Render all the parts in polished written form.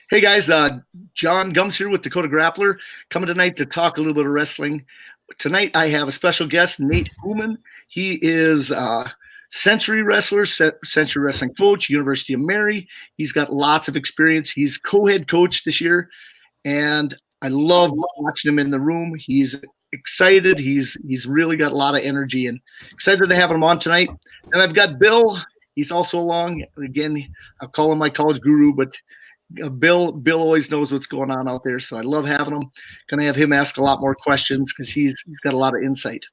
Hey guys, Jon Gums here with Dakota Grappler, coming tonight to talk a little bit of wrestling. Tonight I have a special guest, Nate Humann. He is a Century wrestler, Century wrestling coach, University of Mary. He's got lots of experience. He's co-head coach this year, and I love watching him in the room. He's excited. He's really got a lot of energy, and excited to have him on tonight. And I've got Bill. He's also along. Again, I'll call him my college guru, but Bill always knows what's going on out there, so I love having him. Going to have him ask a lot more questions because he's got a lot of insight.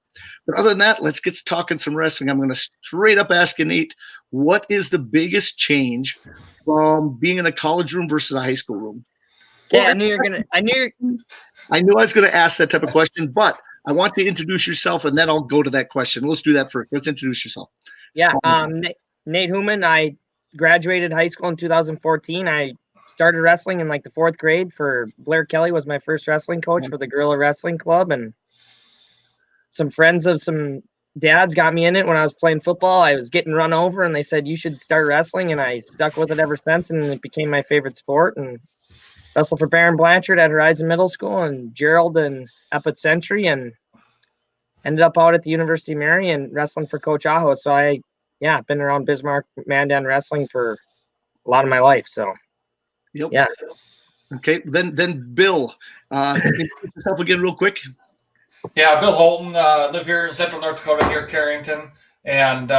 But other than that, let's get talking some wrestling. I'm going to straight up ask you, Nate, what is the biggest change from being in a college room versus a high school room? Yeah, I knew I was going to ask that type of question, but I want you to introduce yourself, and then I'll go to that question. Let's do that first. Let's introduce yourself. Yeah, Nate Humann. I graduated high school in 2014. I started wrestling in like the 4th grade for Blair Kelly was my first wrestling coach for the Guerrilla Wrestling Club, and some friends of some dads got me in it when I was playing football. I was getting run over and they said, you should start wrestling. And I stuck with it ever since. And it became my favorite sport, and wrestled for Baron Blanchard at Horizon Middle School and Gerald and up at Century, and ended up out at the University of Mary and wrestling for Coach Aho. So I've been around Bismarck Mandan wrestling for a lot of my life. So Yep. Yeah. Okay. Then Bill, introduce yourself again real quick. Yeah, Bill Holtan. Live here in Central North Dakota, here at Carrington, and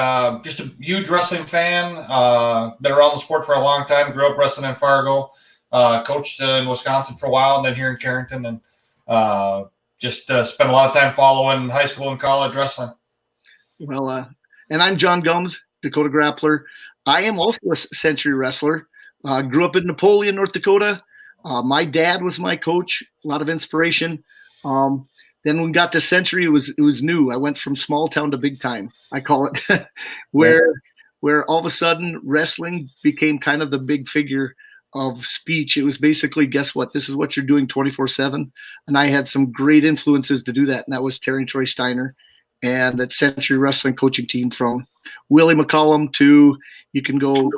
just a huge wrestling fan. Been around the sport for a long time. Grew up wrestling in Fargo. Coached in Wisconsin for a while, and then here in Carrington, and just spent a lot of time following high school and college wrestling. Well, and I'm Jon Gums, Dakota Grappler. I am also a Century wrestler. Grew up in Napoleon, North Dakota. My dad was my coach. A lot of inspiration. Then when we got to Century, it was new. I went from small town to big time, I call it, where all of a sudden wrestling became kind of the big figure of speech. It was basically, guess what? This is what you're doing 24/7. And I had some great influences to do that. And that was Terry and Troy Steiner and that Century wrestling coaching team, from Willie McCollum to, you can go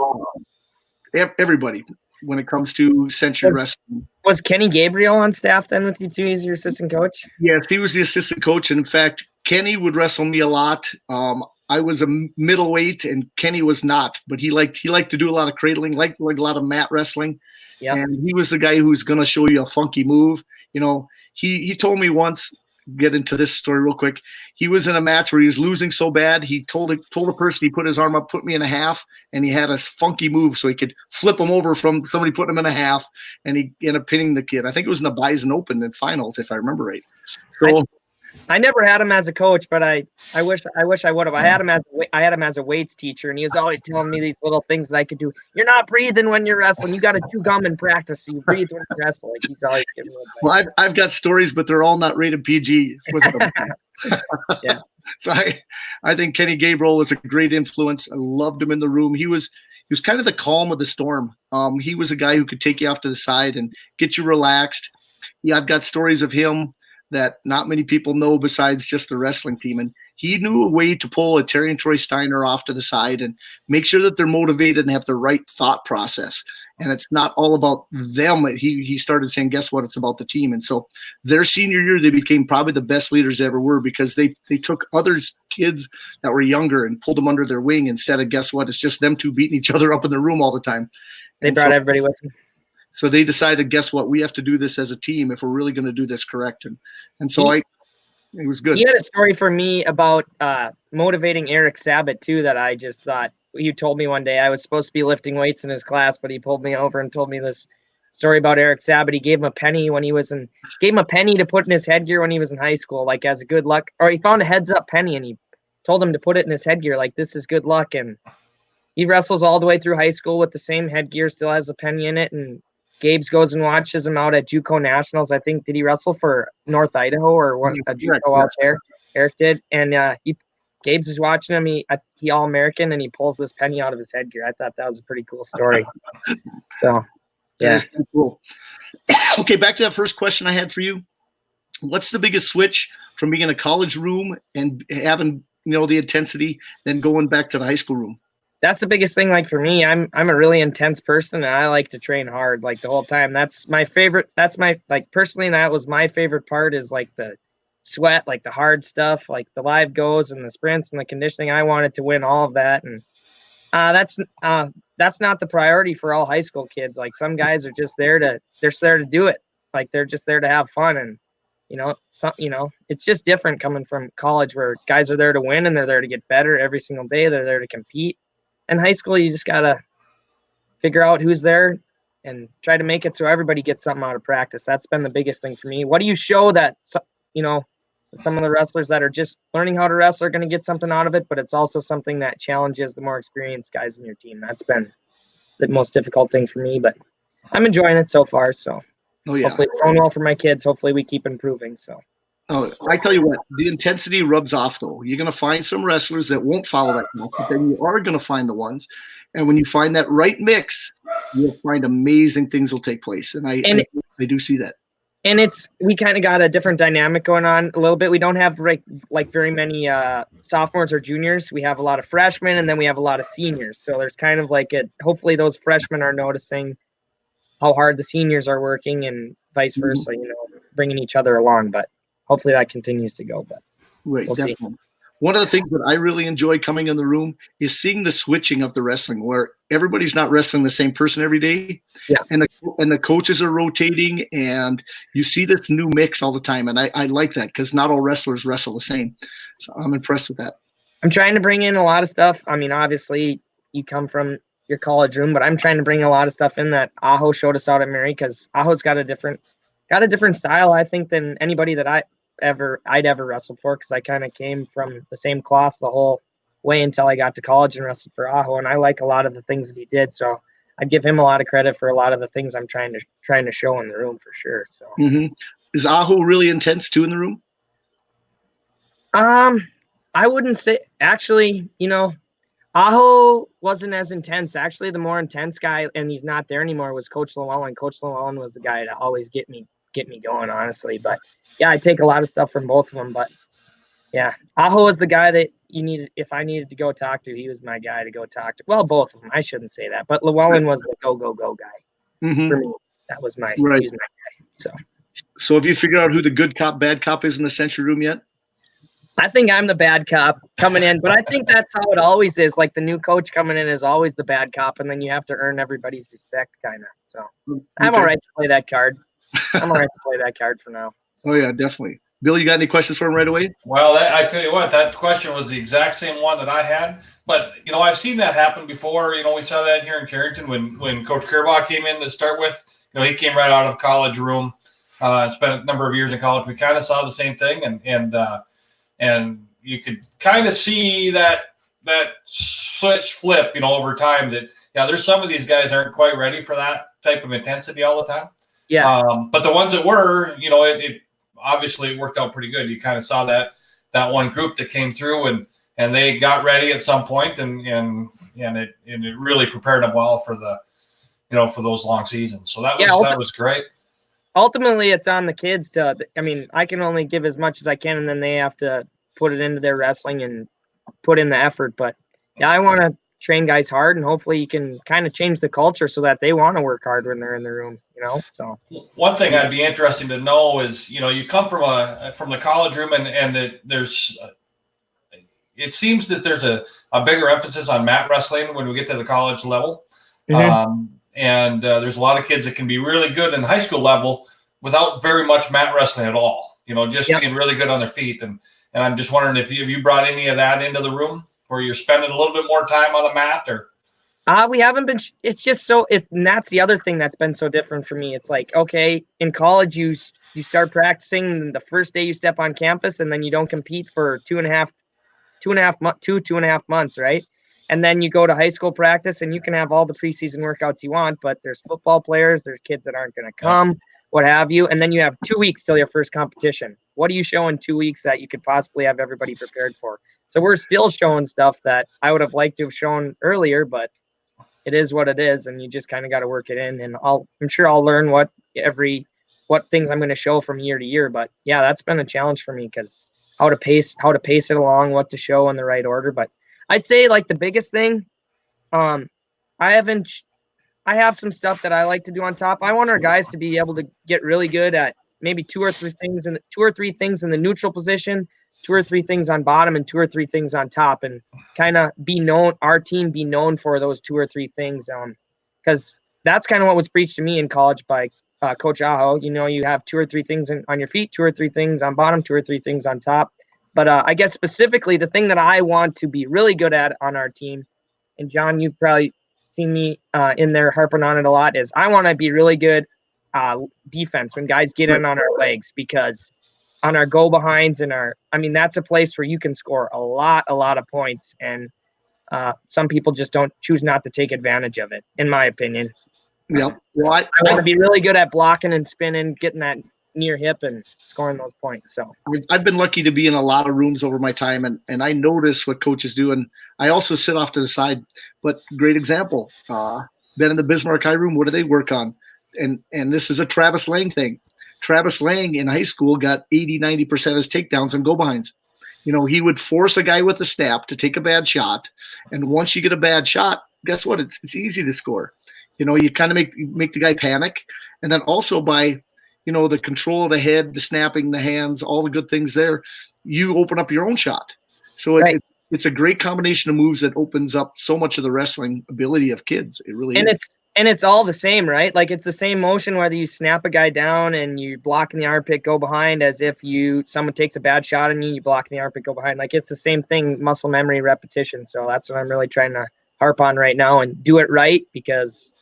everybody when it comes to Century wrestling. Was Kenny Gabriel on staff then with you too? He's your assistant coach? Yes, he was the assistant coach. And in fact, Kenny would wrestle me a lot. I was a middleweight and Kenny was not, but he liked to do a lot of cradling, like a lot of mat wrestling. Yeah. And he was the guy who's going to show you a funky move. You know, he told me once, get into this story real quick. He was in a match where he was losing so bad. He told a person, he put his arm up, put me in a half, and he had a funky move so he could flip him over from somebody putting him in a half, and he ended up pinning the kid. I think it was in the Bison Open in finals, if I remember right. So I never had him as a coach, but I wish I would have. I had him as a weights teacher, and he was always telling me these little things that I could do. You're not breathing when you're wrestling. You got to chew gum in practice, so you breathe when you wrestle. Like, he's always giving me advice. Well, I've got stories, but they're all not rated PG. Yeah. So I think Kenny Gabriel was a great influence. I loved him in the room. He was kind of the calm of the storm. He was a guy who could take you off to the side and get you relaxed. Yeah, I've got stories of him that not many people know besides just the wrestling team. And he knew a way to pull a Terry and Troy Steiner off to the side and make sure that they're motivated and have the right thought process. And it's not all about them. He started saying, guess what? It's about the team. And so their senior year, they became probably the best leaders they ever were, because they took other kids that were younger and pulled them under their wing instead of, guess what? It's just them two beating each other up in the room all the time. They brought everybody with them. So they decided, guess what? We have to do this as a team if we're really going to do this correct. And so it was good. He had a story for me about motivating Eric Sabat too, that I just thought, he told me one day. I was supposed to be lifting weights in his class, but he pulled me over and told me this story about Eric Sabat. He gave him a penny to put in his headgear when he was in high school, like as a good luck, or he found a heads up penny and he told him to put it in his headgear, like, this is good luck. And he wrestles all the way through high school with the same headgear, still has a penny in it. And Gabes goes and watches him out at JUCO Nationals. I think, did he wrestle for North Idaho or one a JUCO out there? Eric did. And Gabes is watching him. He All-American, and he pulls this penny out of his headgear. I thought that was a pretty cool story. So, yeah. That is pretty cool. Okay, back to that first question I had for you. What's the biggest switch from being in a college room and having, the intensity, then going back to the high school room? that's the biggest thing. Like for me, I'm a really intense person and I like to train hard like the whole time. That's my favorite. That's my, like, personally, that was my favorite part, is like the sweat, like the hard stuff, like the live goes and the sprints and the conditioning. I wanted to win all of that. And that's not the priority for all high school kids. Like some guys are just there to do it. Like they're just there to have fun. And it's just different coming from college where guys are there to win and they're there to get better every single day. They're there to compete. In high school, you just gotta figure out who's there and try to make it so everybody gets something out of practice. That's been the biggest thing for me. What do you show that some of the wrestlers that are just learning how to wrestle are going to get something out of it, but it's also something that challenges the more experienced guys in your team. That's been the most difficult thing for me, but I'm enjoying it so far. So hopefully it's going well for my kids. Hopefully we keep improving. So. Oh, I tell you what, the intensity rubs off, though. You're going to find some wrestlers that won't follow that path, but then you are going to find the ones. And when you find that right mix, you'll find amazing things will take place. And I do see that. And we kind of got a different dynamic going on a little bit. We don't have like very many sophomores or juniors. We have a lot of freshmen, and then we have a lot of seniors. So there's kind of like hopefully those freshmen are noticing how hard the seniors are working and vice versa, bringing each other along. But hopefully that continues to go, but we'll see. One of the things that I really enjoy coming in the room is seeing the switching of the wrestling, where everybody's not wrestling the same person every day. Yeah. And the coaches are rotating, and you see this new mix all the time. And I like that because not all wrestlers wrestle the same. So I'm impressed with that. I'm trying to bring in a lot of stuff. I mean, obviously you come from your college room, but I'm trying to bring a lot of stuff in that Aho showed us out at Mary, because Aho's got a different style, I think, than anybody that I'd ever wrestled for, because I kind of came from the same cloth the whole way until I got to college and wrestled for Aho, and I like a lot of the things that he did. So I'd give him a lot of credit for a lot of the things I'm trying to show in the room for sure. So Is Aho really intense too in the room? I wouldn't say, actually, Aho wasn't as intense. Actually, the more intense guy, and he's not there anymore, was Coach Llewellyn. Coach Llewellyn was the guy to always get me going, honestly. But yeah, I take a lot of stuff from both of them. But yeah, Aho was the guy that if I needed to go talk to, he was my guy to go talk to. Well, both of them, I shouldn't say that, but Llewellyn was the go guy for me. That was he was my guy. So have you figured out who the good cop, bad cop is in the Century Room yet? I think I'm the bad cop coming in, but I think that's how it always is. Like the new coach coming in is always the bad cop, and then you have to earn everybody's respect, kind of. So I'm all right to play that card. I'm all right to play that card for now. Oh, yeah, definitely. Bill, you got any questions for him right away? Well, I tell you what, that question was the exact same one that I had. But, I've seen that happen before. We saw that here in Carrington when Coach Kerbach came in to start with. He came right out of college room, spent a number of years in college. We kind of saw the same thing, and you could kind of see that switch flip, over time that, there's some of these guys aren't quite ready for that type of intensity all the time. Yeah. But the ones that were, it obviously worked out pretty good. You kind of saw that one group that came through and they got ready at some point and it really prepared them well for for those long seasons. So that was great. Ultimately, it's on the kids I can only give as much as I can, and then they have to put it into their wrestling and put in the effort. But yeah, I want to train guys hard, and hopefully you can kind of change the culture so that they want to work hard when they're in the room, so. One thing I'd be interested to know is, you come from the college room and there's, it seems that there's a bigger emphasis on mat wrestling when we get to the college level. Mm-hmm. And there's a lot of kids that can be really good in high school level without very much mat wrestling at all, just being really good on their feet. And I'm just wondering if you brought any of that into the room where you're spending a little bit more time on the mat, or? We haven't been, it's just and that's the other thing that's been so different for me. It's like, okay, in college, you start practicing the first day you step on campus, and then you don't compete for two and a half months. Right. And then you go to high school practice and you can have all the preseason workouts you want, but there's football players, there's kids that aren't going to come, what have you. And then you have 2 weeks till your first competition. What do you show in 2 weeks that you could possibly have everybody prepared for? So we're still showing stuff that I would have liked to have shown earlier, but it is what it is. And you just kind of got to work it in. And I'm sure I'll learn what things I'm going to show from year to year. But yeah, that's been a challenge for me, because how to pace it along, what to show in the right order. But I'd say like the biggest thing I haven't. I have some stuff that I like to do on top. I want our guys to be able to get really good at maybe two or three things in the neutral position, 2 or 3 things on bottom, and 2 or 3 things on top, and kind of be known. Our team be known for those 2 or 3 things, because that's kind of what was preached to me in college by Coach Aho. You know, you have 2 or 3 things on your feet, 2 or 3 things on bottom, 2 or 3 things on top. But I guess specifically the thing that I want to be really good at on our team, and John, you've probably seen me in there harping on it a lot, is I want to be really good defense when guys get in on our legs, because on our go behinds and that's a place where you can score a lot of points, and some people just choose not to take advantage of it, in my opinion. Yeah. Well, I want to be really good at blocking and spinning, getting that near hip and scoring those points. So I've been lucky to be in a lot of rooms over my time, and I notice what coaches do, and I also sit off to the side. But great example, been in the Bismarck high room. What do they work on? And this is a Travis Lang thing. Travis Lang in high school got 80-90% of his takedowns on go behinds. You know, he would force a guy with a snap to take a bad shot, and once you get a bad shot, guess what? It's easy to score. You know, you kind of make the guy panic, and then also by the control of the head, the snapping, the hands, all the good things there, you open up your own shot. So it's a great combination of moves that opens up so much of the wrestling ability of kids. It really is. It's all the same, right? Like, it's the same motion whether you snap a guy down and you block in the armpit, go behind, as if someone takes a bad shot on you block in the armpit, go behind. Like, it's the same thing, muscle memory, repetition. So that's what I'm really trying to harp on right now and do it right, because,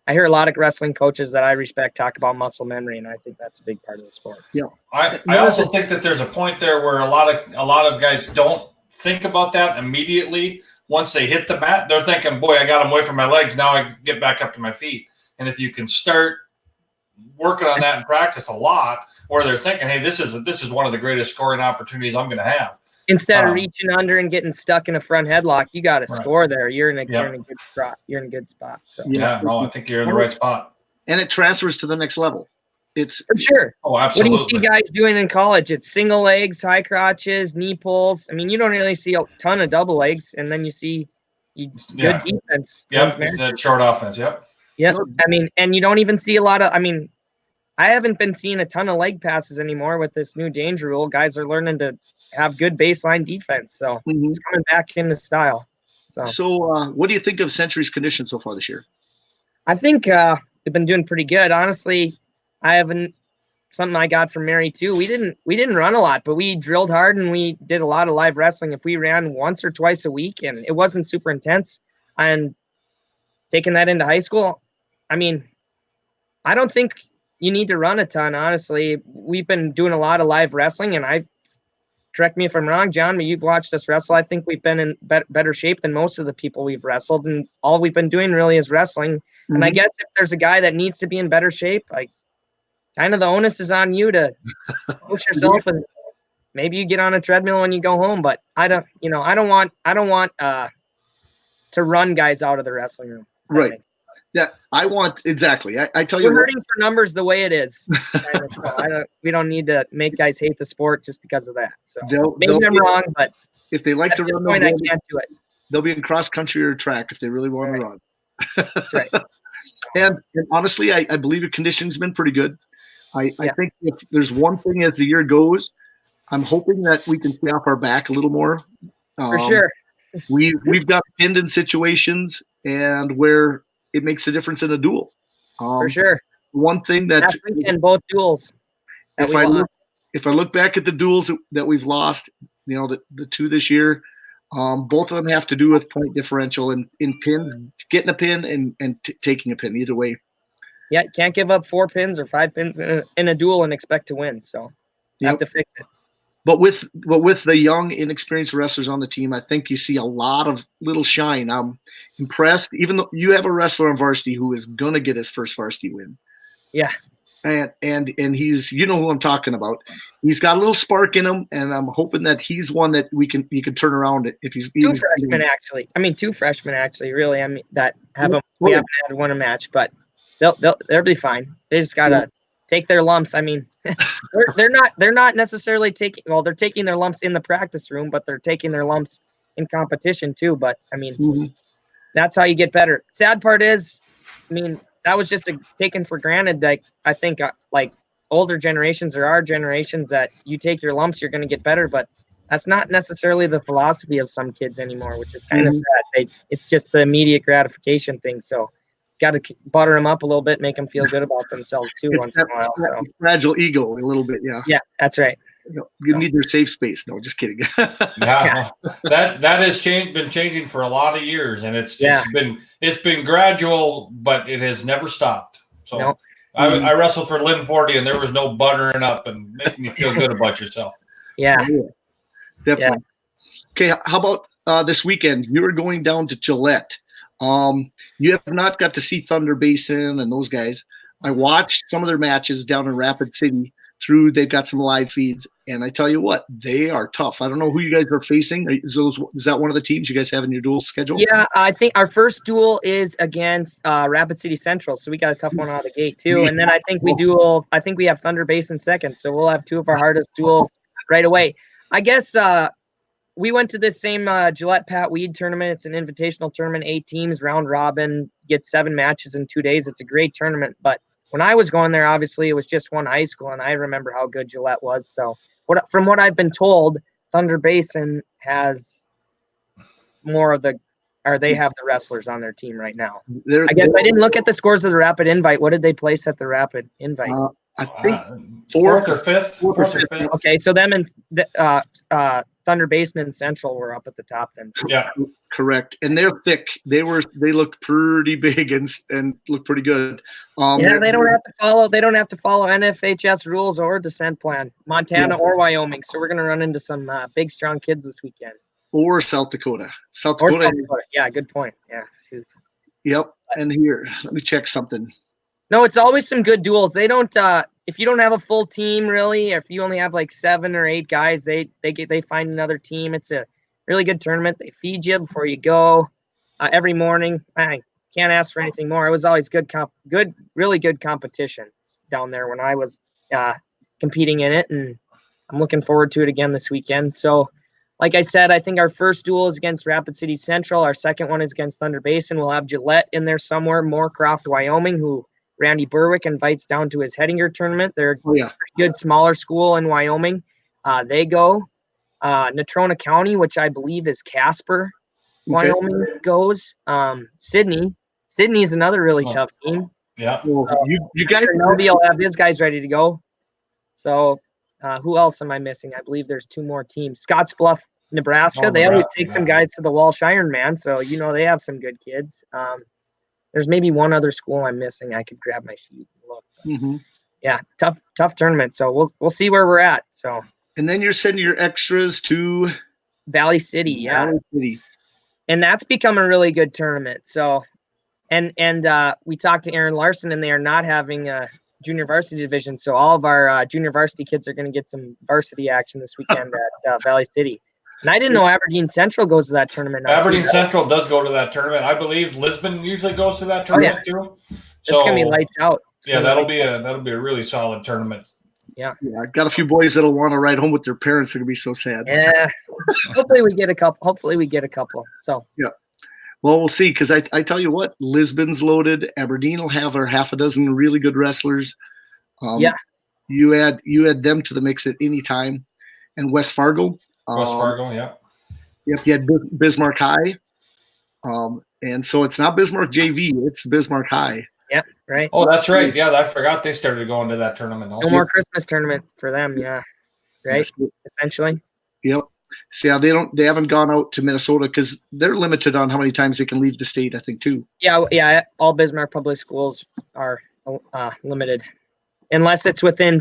I hear a lot of wrestling coaches that I respect talk about muscle memory, and I think that's a big part of the sport. Yeah, I also think that there's a point there where a lot of guys don't think about that immediately. Once they hit the mat, they're thinking, "Boy, I got him away from my legs. Now I get back up to my feet." And if you can start working on that in practice a lot, where they're thinking, "Hey, this is one of the greatest scoring opportunities I'm going to have." Instead of reaching under and getting stuck in a front headlock, you got to score there. You're in a good spot. You're in a good spot. So I think you're in the right spot. And it transfers to the next level. It's for sure. Oh, absolutely. What do you see guys doing in college? It's single legs, high crotches, knee pulls. I mean, you don't really see a ton of double legs, and then you see good defense. Yep, that short offense. Yep. Yep. I mean, and you don't even see a lot of. I mean, I haven't been seeing a ton of leg passes anymore with this new danger rule. Guys are learning to have good baseline defense, so it's coming back into style. So what do you think of Century's condition so far this year? I think they've been doing pretty good. Honestly, something I got from Mary too. We didn't run a lot, but we drilled hard and we did a lot of live wrestling. If we ran once or twice a week and it wasn't super intense, and taking that into high school, I mean, I don't think you need to run a ton. Honestly, we've been doing a lot of live wrestling, and correct me if I'm wrong, John, but you've watched us wrestle. I think we've been in better shape than most of the people we've wrestled, and all we've been doing really is wrestling. And I guess if there's a guy that needs to be in better shape, kind of the onus is on you to push yourself, and maybe you get on a treadmill when you go home. But I don't want to run guys out of the wrestling room. Right. Yeah, I want exactly. I tell you, we're hurting for numbers the way it is. We don't need to make guys hate the sport just because of that. So maybe I'm wrong, but if they like to run, I can't do it. They'll be in cross country or track if they really want to run. That's right. And honestly, I believe your conditioning's been pretty good. I think if there's one thing as the year goes, I'm hoping that we can stay off our back a little more. For sure. We've got pinned in situations and where it makes a difference in a duel. For sure. One thing that in both duels. If I look back at the duels that we've lost, the 2 this year, both of them have to do with point differential and in pins, getting a pin and taking a pin either way. Yeah, you can't give up 4 pins or 5 pins in a duel and expect to win. So you have to fix it. But with the young, inexperienced wrestlers on the team, I think you see a lot of little shine. I'm impressed, even though you have a wrestler on varsity who is gonna get his first varsity win. Yeah. And he's, who I'm talking about. He's got a little spark in him, and I'm hoping that he's one that you can turn around if he's 2 freshmen actually. I mean, 2 freshmen actually. Really, I mean that we haven't had won a match, but they'll be fine. They just gotta take their lumps. I mean, they're not necessarily taking. Well, they're taking their lumps in the practice room, but they're taking their lumps in competition too. But I mean, That's how you get better. Sad part is, I mean, that was just taken for granted. That I think like older generations or our generations, that you take your lumps, you're going to get better. But that's not necessarily the philosophy of some kids anymore, which is kind of sad. It's just the immediate gratification thing. So got to butter them up a little bit, make them feel good about themselves too once in a while. So fragile ego a little bit, yeah. Yeah, that's right. You need their safe space. No, just kidding. Yeah, that has been changing for a lot of years, and it's been gradual, but it has never stopped. So Nope. I wrestled for Lynn 40, and there was no buttering up and making you feel good about yourself. Yeah, definitely. Okay, how about this weekend? You're going down to Gillette. You have not got to see Thunder Basin and those guys. I watched some of their matches down in Rapid City. They've got some live feeds, and I tell you what, they are tough. I don't know who you guys are facing. Is that one of the teams you guys have in your duel schedule? Yeah, I think our first duel is against Rapid City Central, so we got a tough one out of the gate too. And then I think we have Thunder Basin second, so we'll have two of our hardest duels right away. I guess we went to this same Gillette Pat Weed tournament. It's an invitational tournament, 8 teams, round robin, get 7 matches in 2 days. It's a great tournament, but when I was going there, obviously it was just one high school, and I remember how good Gillette was. So from what I've been told, Thunder Basin has more of they have the wrestlers on their team right now. I guess I didn't look at the scores of the Rapid Invite. What did they place at the Rapid Invite? I think fourth or fifth. Okay, so them and Thunder Basin and Central were up at the top then. Yeah, correct. And they're thick. They looked pretty big and look pretty good. They don't have to follow NFHS rules or descent plan, Montana or Wyoming. So we're gonna run into some big strong kids this weekend. Or South Dakota. South Dakota. Yeah, good point. Yeah. Shoot. Yep. And here, let me check something. No, it's always some good duels. They don't if you don't have a full team really, if you only have like 7 or 8 guys, they find another team. It's a really good tournament. They feed you before you go every morning. I can't ask for anything more. It was always really good competition down there when I was competing in it, and I'm looking forward to it again this weekend. So like I said, I think our first duel is against Rapid City Central. Our second one is against Thunder Basin. We'll have Gillette in there somewhere, Moorcroft, Wyoming, who Randy Berwick invites down to his Hettinger tournament. They're a pretty good smaller school in Wyoming. They go. Natrona County, which I believe is Casper, Wyoming, goes. Sydney is another really tough team. Yeah. You guys will have his guys ready to go. So who else am I missing? I believe there's 2 more teams. Scottsbluff, Nebraska. They always take some guys to the Walsh Ironman, so they have some good kids. There's maybe one other school I'm missing. I could grab my sheet and look. Mm-hmm. Yeah, tough tournament. So we'll see where we're at. So. And then you're sending your extras to Valley City. Yeah. Valley City. And that's become a really good tournament. So, and we talked to Aaron Larson, and they are not having a junior varsity division. So all of our junior varsity kids are going to get some varsity action this weekend at Valley City. And I didn't know Aberdeen Central goes to that tournament. Aberdeen Central does go to that tournament. I believe Lisbon usually goes to that tournament too. So it's gonna be lights out. That'll be a really solid tournament. Yeah, I got a few boys that'll want to ride home with their parents. They're gonna be so sad. Yeah, hopefully we get a couple. So yeah, well, we'll see. Because I tell you what, Lisbon's loaded. Aberdeen will have their half a dozen really good wrestlers. You add them to the mix at any time, and West Fargo. Yeah. Yep, you had Bismarck High. And so it's not Bismarck JV, it's Bismarck High. Yep, right. Oh, that's right. Yeah, I forgot they started going to that tournament also. No more Christmas tournament for them, yeah. Right? Yes. Essentially. Yep. So yeah, they haven't gone out to Minnesota because they're limited on how many times they can leave the state, I think, too. Yeah, all Bismarck public schools are limited. Unless it's within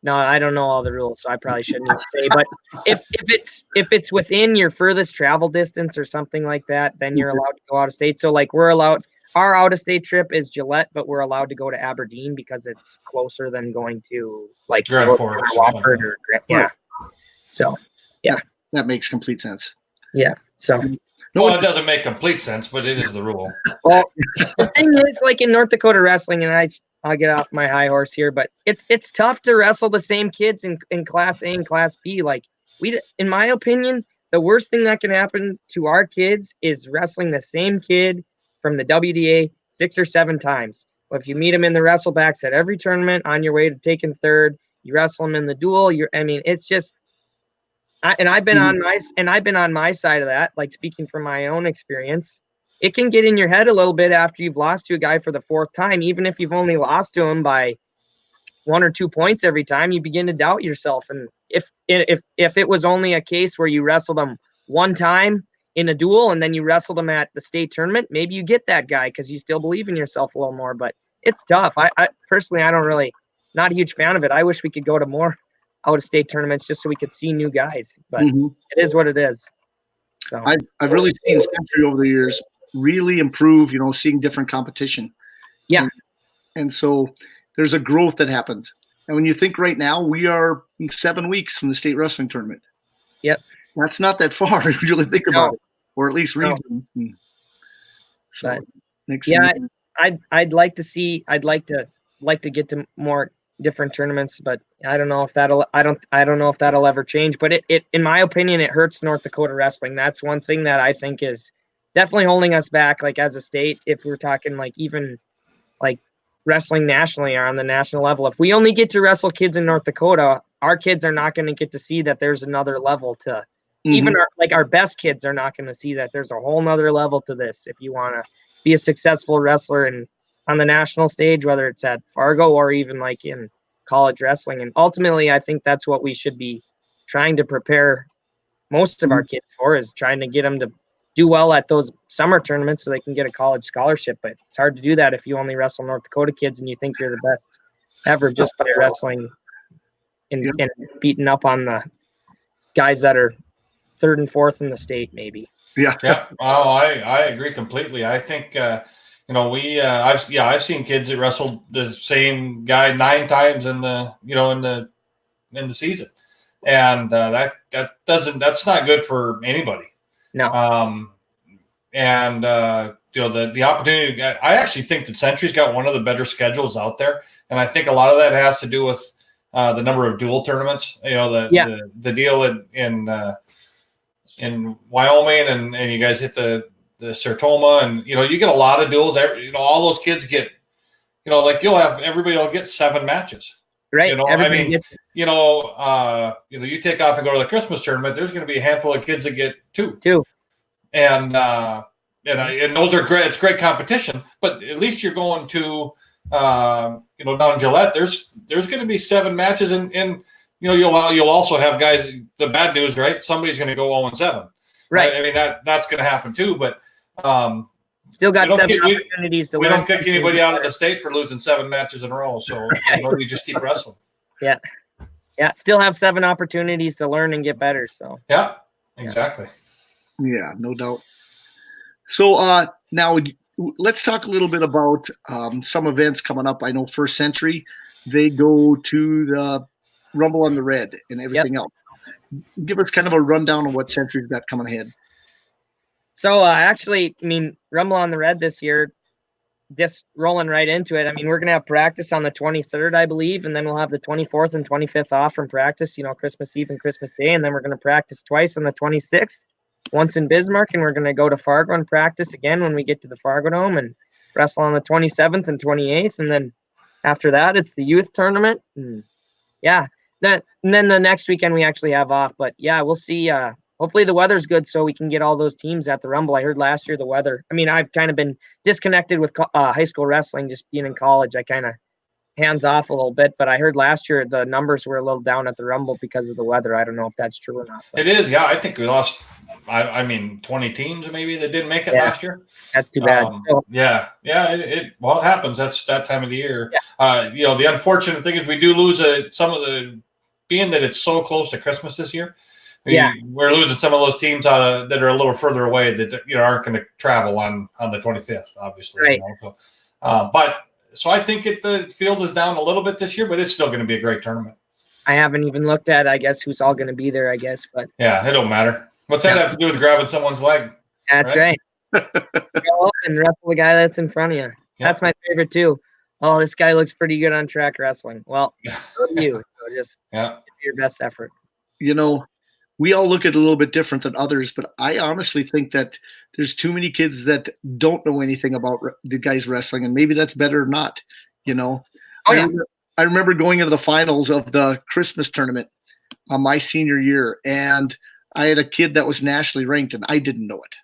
No, I don't know all the rules, so I probably shouldn't even say. But if it's within your furthest travel distance or something like that, then you're allowed to go out of state. So like we're allowed, our out of state trip is Gillette, but we're allowed to go to Aberdeen because it's closer than going to like Grand Forks or Wofford or yeah. So yeah, that makes complete sense. Yeah. So. Well, it doesn't make complete sense, but it is the rule. Well, the thing is, like in North Dakota wrestling, and I'll get off my high horse here, but it's tough to wrestle the same kids in Class A and Class B. Like in my opinion, the worst thing that can happen to our kids is wrestling the same kid from the WDA 6 or 7 times. Well, if you meet him in the wrestlebacks at every tournament on your way to taking third, you wrestle him in the duel. It's just, I've been on my side of that. Like, speaking from my own experience, it can get in your head a little bit after you've lost to a guy for the 4th time. Even if you've only lost to him by 1 or 2 points every time, you begin to doubt yourself. And if it was only a case where you wrestled him 1 time in a duel and then you wrestled him at the state tournament, maybe you get that guy because you still believe in yourself a little more. But it's tough. I personally, not a huge fan of it. I wish we could go to more out-of-state tournaments just so we could see new guys. But it is what it is. So I've really seen Century over the years really improve, seeing different competition. Yeah. And so there's a growth that happens. And when you think right now, we are 7 weeks from the state wrestling tournament. Yep. That's not that far if you really think about it, or at least regions. No. So I'd like to get to more different tournaments, but I don't know if that'll ever change. But it in my opinion, it hurts North Dakota wrestling. That's one thing that I think is definitely holding us back, like as a state, if we're talking like even like wrestling nationally or on the national level. If we only get to wrestle kids in North Dakota, our kids are not going to get to see that there's another level to even our best kids are not going to see that there's a whole nother level to this. If you want to be a successful wrestler and on the national stage, whether it's at Fargo or even like in college wrestling. And ultimately, I think that's what we should be trying to prepare most of our kids for, is trying to get them to do well at those summer tournaments so they can get a college scholarship. But it's hard to do that if you only wrestle North Dakota kids and you think you're the best ever just by wrestling and beating up on the guys that are 3rd and 4th in the state, maybe. Yeah. Oh, I agree completely. I think, I've seen kids that wrestled the same guy 9 times in the season. And that's not good for anybody. No. The opportunity, I actually think that Century's got one of the better schedules out there. And I think a lot of that has to do with the number of dual tournaments, the deal in Wyoming and you guys hit the Sertoma and, you get a lot of duels. All those kids get, everybody will get 7 matches. Right. You take off and go to the Christmas tournament, there's going to be a handful of kids that get 2. And those are great. It's great competition, but at least you're going to, down in Gillette, there's going to be 7 matches and you'll also have guys, the bad news, right? Somebody's going to go 0-7. Right. I mean, that's going to happen too, but, still got 7 opportunities to win. We don't kick anybody out of the state for losing 7 matches in a row. So you just keep wrestling. Yeah. Still have 7 opportunities to learn and get better. So yeah, exactly. Yeah, no doubt. So now let's talk a little bit about some events coming up. I know First Century, they go to the Rumble on the Red and everything else. Give us kind of a rundown of what Century's got coming ahead. So Rumble on the Red this year, just rolling right into it. We're going to have practice on the 23rd, I believe, and then we'll have the 24th and 25th off from practice, Christmas Eve and Christmas Day, and then we're going to practice twice on the 26th, once in Bismarck, and we're going to go to Fargo and practice again when we get to the Fargo Dome and wrestle on the 27th and 28th, and then after that, it's the youth tournament. And then the next weekend we actually have off, but we'll see. Hopefully the weather's good so we can get all those teams at the Rumble. I heard last year the weather. I've kind of been disconnected with high school wrestling, just being in college. I kind of hands off a little bit, but I heard last year the numbers were a little down at the Rumble because of the weather. I don't know if that's true or not. It is, yeah. I think we lost, 20 teams maybe that didn't make it last year. That's too bad. It happens. That's that time of the year. Yeah. The unfortunate thing is we do lose being that it's so close to Christmas this year. We're losing some of those teams that are a little further away that aren't going to travel on the 25th, obviously. Right. So I think the field is down a little bit this year, but it's still going to be a great tournament. I haven't even looked at, I guess, who's all going to be there, I guess. But yeah, it don't matter. What's that have to do with grabbing someone's leg? That's right. Go up and wrestle the guy that's in front of you. Yeah. That's my favorite too. Oh, this guy looks pretty good on track wrestling. Well, so do you. So just give your best effort. we all look at it a little bit different than others, but I honestly think that there's too many kids that don't know anything about the guys wrestling, and maybe that's better or not, you know. Oh, yeah. I remember going into the finals of the Christmas tournament my senior year, and I had a kid that was nationally ranked, and I didn't know it.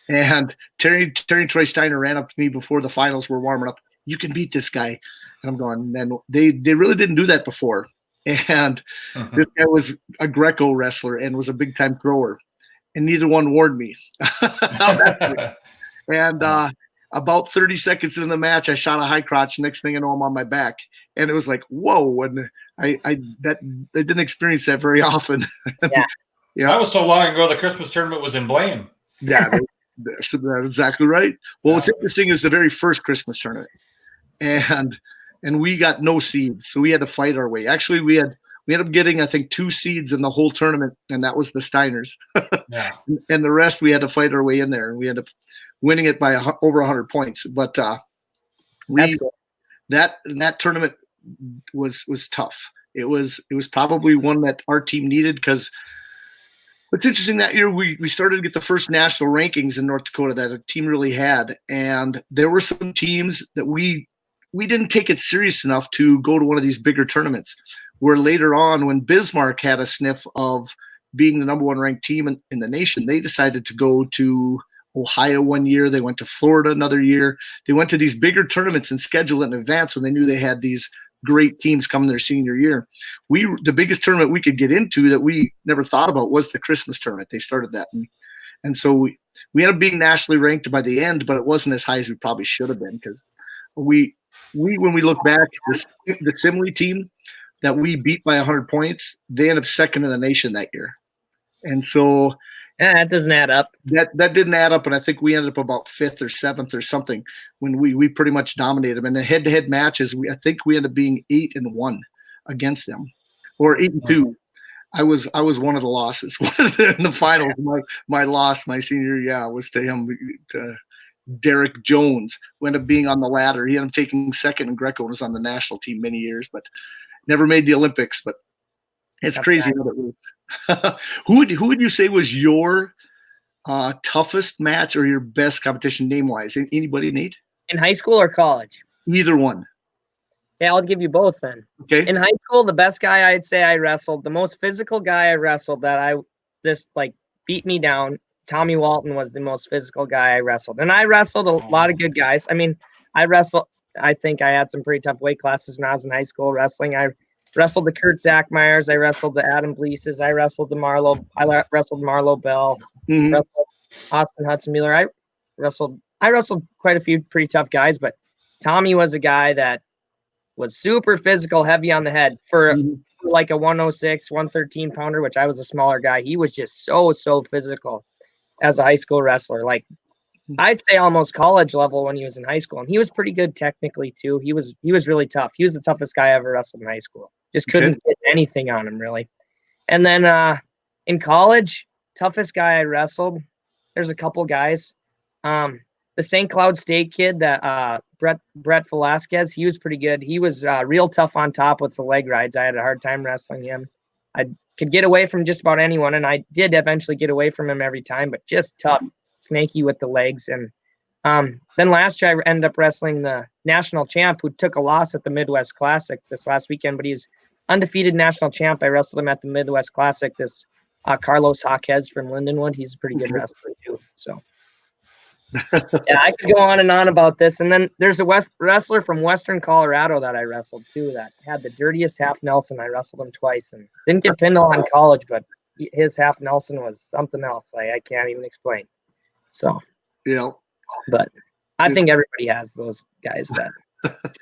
And Terry Troy Steiner ran up to me before the finals were warming up. You can beat this guy. And I'm going, man, they really didn't do that before. And this guy was a Greco wrestler and was a big time thrower. And neither one warned me. And about 30 seconds into the match, I shot a high crotch. Next thing I know, I'm on my back. And it was like, whoa. And I didn't experience that very often. Yeah. Yeah. That was so long ago, the Christmas tournament was in Blaine. Yeah, that's exactly right. Well, what's interesting is the very first Christmas tournament. And we got no seeds, so we had to fight our way. Actually, we ended up getting, I think, 2 seeds in the whole tournament, and that was the Steiners. Yeah. And the rest, we had to fight our way in there, and we ended up winning it by over 100 points. But Cool. that tournament was tough. It was probably one that our team needed, because what's interesting, that year we started to get the first national rankings in North Dakota that a team really had, and there were some teams that we didn't take it serious enough to go to one of these bigger tournaments, where later on, when Bismarck had a sniff of being the number 1 ranked team in the nation, they decided to go to Ohio one year. They went to Florida another year. They went to these bigger tournaments and scheduled it in advance when they knew they had these great teams coming their senior year. The biggest tournament we could get into that we never thought about was the Christmas tournament. They started that. And so we ended up being nationally ranked by the end, but it wasn't as high as we probably should have been, because when we look back, the Simley team that we beat by 100 points, they ended up second in the nation that year. And so that doesn't add up. That didn't add up, and I think we ended up about 5th or 7th or something when we pretty much dominated them. And the head-to-head matches, I think we ended up being 8-1 against them, or 8-2. I was one of the losses. In the finals, my loss my senior year, was to him, to Derek Jones, who ended up being on the ladder. He ended up taking second in Greco and was on the national team many years, but never made the Olympics. But it's crazy how that works. Who would you say was your toughest match or your best competition name-wise? Anybody, Nate? In high school or college? Either one. Yeah, I'll give you both then. Okay. In high school, the best guy I'd say I wrestled, the most physical guy I wrestled that I just beat me down, Tommy Walton was the most physical guy I wrestled. And I wrestled a lot of good guys. I mean, I think I had some pretty tough weight classes when I was in high school wrestling. I wrestled the Kurt Zachmeyers. I wrestled the Adam Bleases. I wrestled the wrestled Marlo Bell. Mm-hmm. Wrestled Austin Hudson Mueller. I wrestled quite a few pretty tough guys, but Tommy was a guy that was super physical, heavy on the head for like a 106, 113 pounder, which I was a smaller guy. He was just so physical as a high school wrestler. Like, I'd say almost college level when he was in high school. And he was pretty good technically too. He was really tough. He was the toughest guy I ever wrestled in high school. Just couldn't get anything on him, really. And then in college, toughest guy I wrestled, there's a couple guys. The St. Cloud State kid, that Brett Velasquez, he was pretty good. He was real tough on top with the leg rides. I had a hard time wrestling him. I could get away from just about anyone, and I did eventually get away from him every time, but just tough, snaky with the legs. And then last year, I ended up wrestling the national champ, who took a loss at the Midwest Classic this last weekend, but he's undefeated national champ. I wrestled him at the Midwest Classic. This Carlos Jaquez from Lindenwood, he's a pretty good wrestler too. So yeah, I could go on and on about this. And then there's a wrestler from Western Colorado that I wrestled too that had the dirtiest half Nelson. I wrestled him twice and didn't get pinned on college, but his half Nelson was something else. I can't even explain. So yeah, but I think everybody has those guys that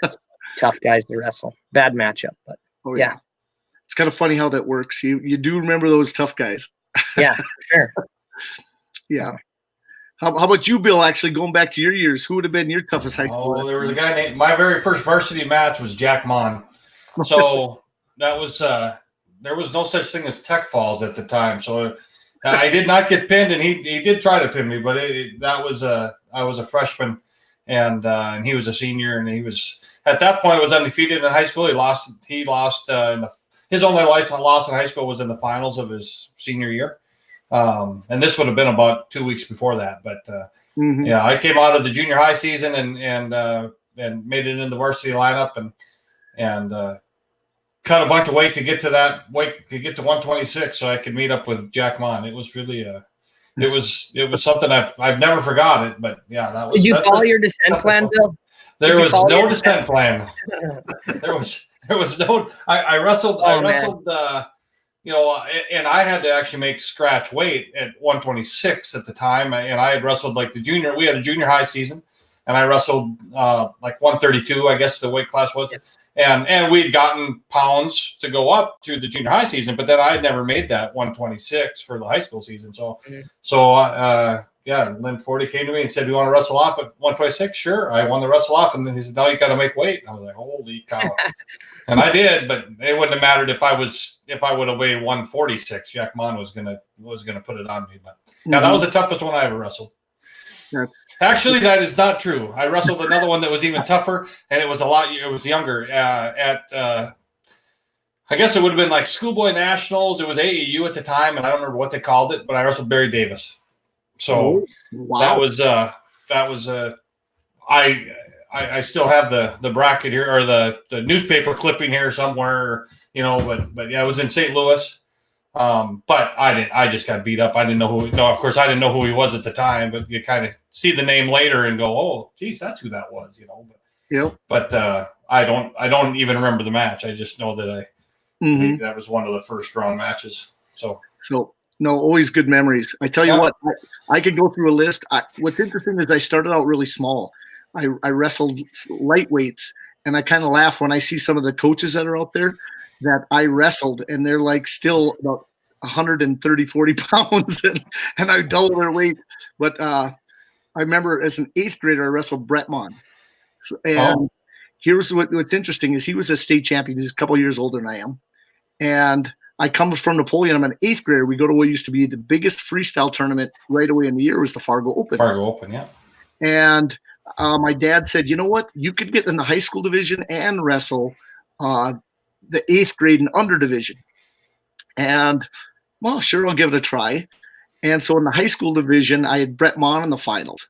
just tough guys to wrestle. Bad matchup, but yeah. It's kind of funny how that works. You do remember those tough guys. Yeah, for sure. Yeah. How about you, Bill, actually going back to your years? Who would have been your toughest high school? Oh, there was a guy named – my very first varsity match was Jack Mon. So that was there was no such thing as tech falls at the time. So I did not get pinned, and he did try to pin me, but I was a freshman, and he was a senior, and he was – at that point, was undefeated in high school. He lost in his only loss in high school was in the finals of his senior year. And this would have been about 2 weeks before that. But yeah, I came out of the junior high season and made it in the varsity lineup and cut a bunch of weight to get to 126 so I could meet up with Jack Mon. It was really it was something I've never forgot it. But yeah, that was. Did you follow your descent plan, Bill? There was no descent plan. There was no. I wrestled. And I had to actually make scratch weight at 126 at the time. And I had wrestled like we had a junior high season, and I wrestled like 132, I guess the weight class was. And we'd gotten pounds to go up through the junior high season, but then I had never made that 126 for the high school season. Lynn Forty came to me and said, "Do you want to wrestle off at 126?" Sure. I won the wrestle off, and then he said, "Now you got to make weight." And I was like, "Holy cow!" And I did, but it wouldn't have mattered if I would have weighed 146. Jack Mon was gonna put it on me. But now that was the toughest one I ever wrestled. Yeah. Actually, that is not true. I wrestled another one that was even tougher, and it was younger. I guess it would have been like Schoolboy Nationals. It was AAU at the time, and I don't remember what they called it, but I wrestled Barry Davis. So that was I still have the bracket here or the newspaper clipping here somewhere, but yeah, it was in St. Louis. But I just got beat up. I didn't know who. No, of course I didn't know who he was at the time. But you kind of see the name later and go, "Oh, geez, that's who that was," But, yep. But I don't even remember the match. I just know that that was one of the first round matches. So no, always good memories. I tell you what, I could go through a list. What's interesting is I started out really small. I wrestled lightweights, and I kind of laugh when I see some of the coaches that are out there that I wrestled, and they're like still about 130, 40 pounds, and I double their weight. But I remember as an 8th grader, I wrestled Brett Mon. Here's what's interesting is he was a state champion. He's a couple years older than I am. And I come from Napoleon. I'm an 8th grader. We go to what used to be the biggest freestyle tournament right away in the year was the Fargo Open. Yeah. And my dad said, "You know what? You could get in the high school division and wrestle the 8th grade and under division." And, well, sure, I'll give it a try. And so in the high school division, I had Brett Mon in the finals.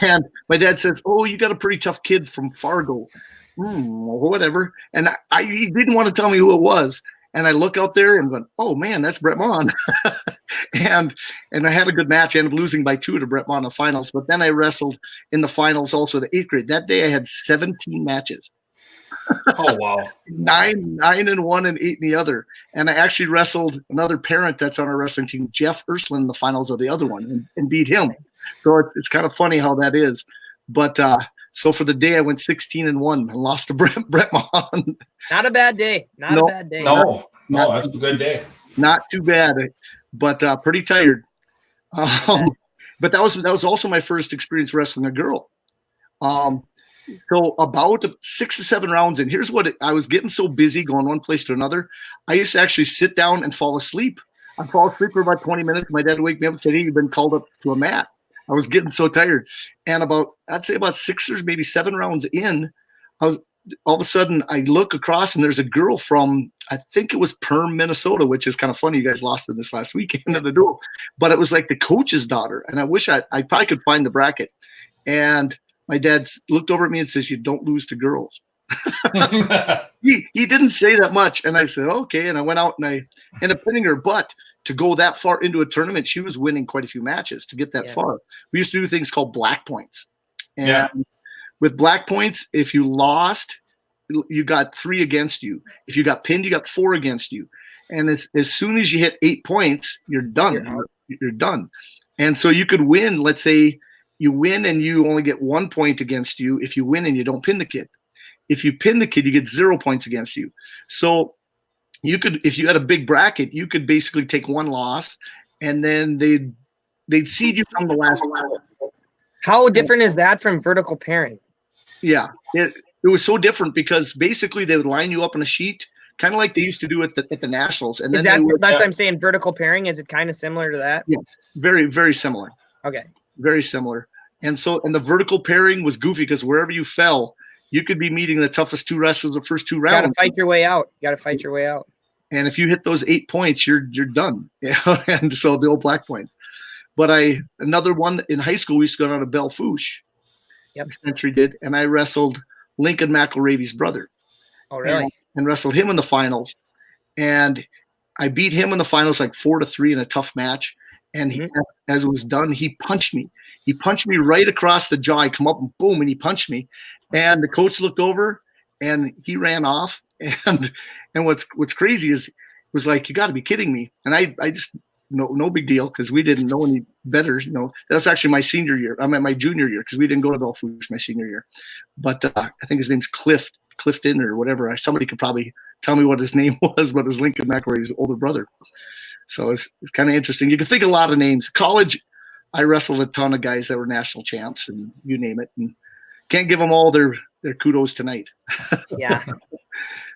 And my dad says, "Oh, you got a pretty tough kid from Fargo." Whatever. And he didn't want to tell me who it was. And I look out there and went, "Oh, man, that's Brett Mon." and I had a good match. I ended up losing by 2 to Brett Mon in the finals. But then I wrestled in the finals also the 8th grade. That day I had 17 matches. Oh, wow. 9 in one and 8 in the other. And I actually wrestled another parent that's on our wrestling team, Jeff Ursuline, in the finals of the other one and beat him. So it's kind of funny how that is. But so for the day I went 16-1 and lost to Brett Mon. Not a bad day. Not a bad day. No, that's a good day. Not too bad, but pretty tired. But that was also my first experience wrestling a girl. So about 6 to 7 rounds in, here's what I was getting so busy going one place to another. I used to actually sit down and fall asleep. I'd fall asleep for about 20 minutes. My dad would wake me up and say, "Hey, you've been called up to a mat." I was getting so tired. And I'd say about 6 or maybe 7 rounds in, all of a sudden I look across and there's a girl from, I think it was Perm, Minnesota, which is kind of funny. You guys lost in this last weekend of the duel, but it was like the coach's daughter. And I wish I probably could find the bracket. And my dad looked over at me and says, "You don't lose to girls." He didn't say that much. And I said, "Okay." And I went out and I ended up pinning her. But to go that far into a tournament, she was winning quite a few matches to get that far. We used to do things called black points. And with black points, if you lost, you got 3 against you. If you got pinned, you got 4 against you. And as soon as you hit 8 points, you're done. You're done. And so you could win. Let's say you win and you only get 1 point against you if you win and you don't pin the kid. If you pin the kid, you get 0 points against you. So you could, if you had a big bracket, you could basically take 1 loss and then they'd seed you from the last. How different is that from vertical pairing? Yeah, it was so different because basically they would line you up on a sheet, kind of like they used to do at the Nationals. And then that's what I'm saying. Vertical pairing, is it kind of similar to that? Yeah, very, very similar. Okay. Very similar. And the vertical pairing was goofy because wherever you fell, you could be meeting the toughest 2 wrestlers the first 2 rounds. You got to fight your way out. And if you hit those 8 points, you're done. Yeah. And so the old black points. But another one in high school, we used to go down to Belfouche. Yep. Century did. And I wrestled Lincoln McElravy's brother. Oh, really? And wrestled him in the finals. And I beat him in the finals like 4-3 in a tough match. And as it was done, he punched me. He punched me right across the jaw. I come up and boom, and he punched me. And the coach looked over and he ran off. And what's crazy is it was like, you got to be kidding me. And I just no big deal because we didn't know any better. You know, that's actually my senior year. I'm at my junior year because we didn't go to Belfouche my senior year. But I think his name's Clifton or whatever. Somebody could probably tell me what his name was, but it was Lincoln McElravy's older brother. So it's kind of interesting. You can think of a lot of names. College, I wrestled a ton of guys that were national champs and you name it. And can't give them all their kudos tonight. Yeah.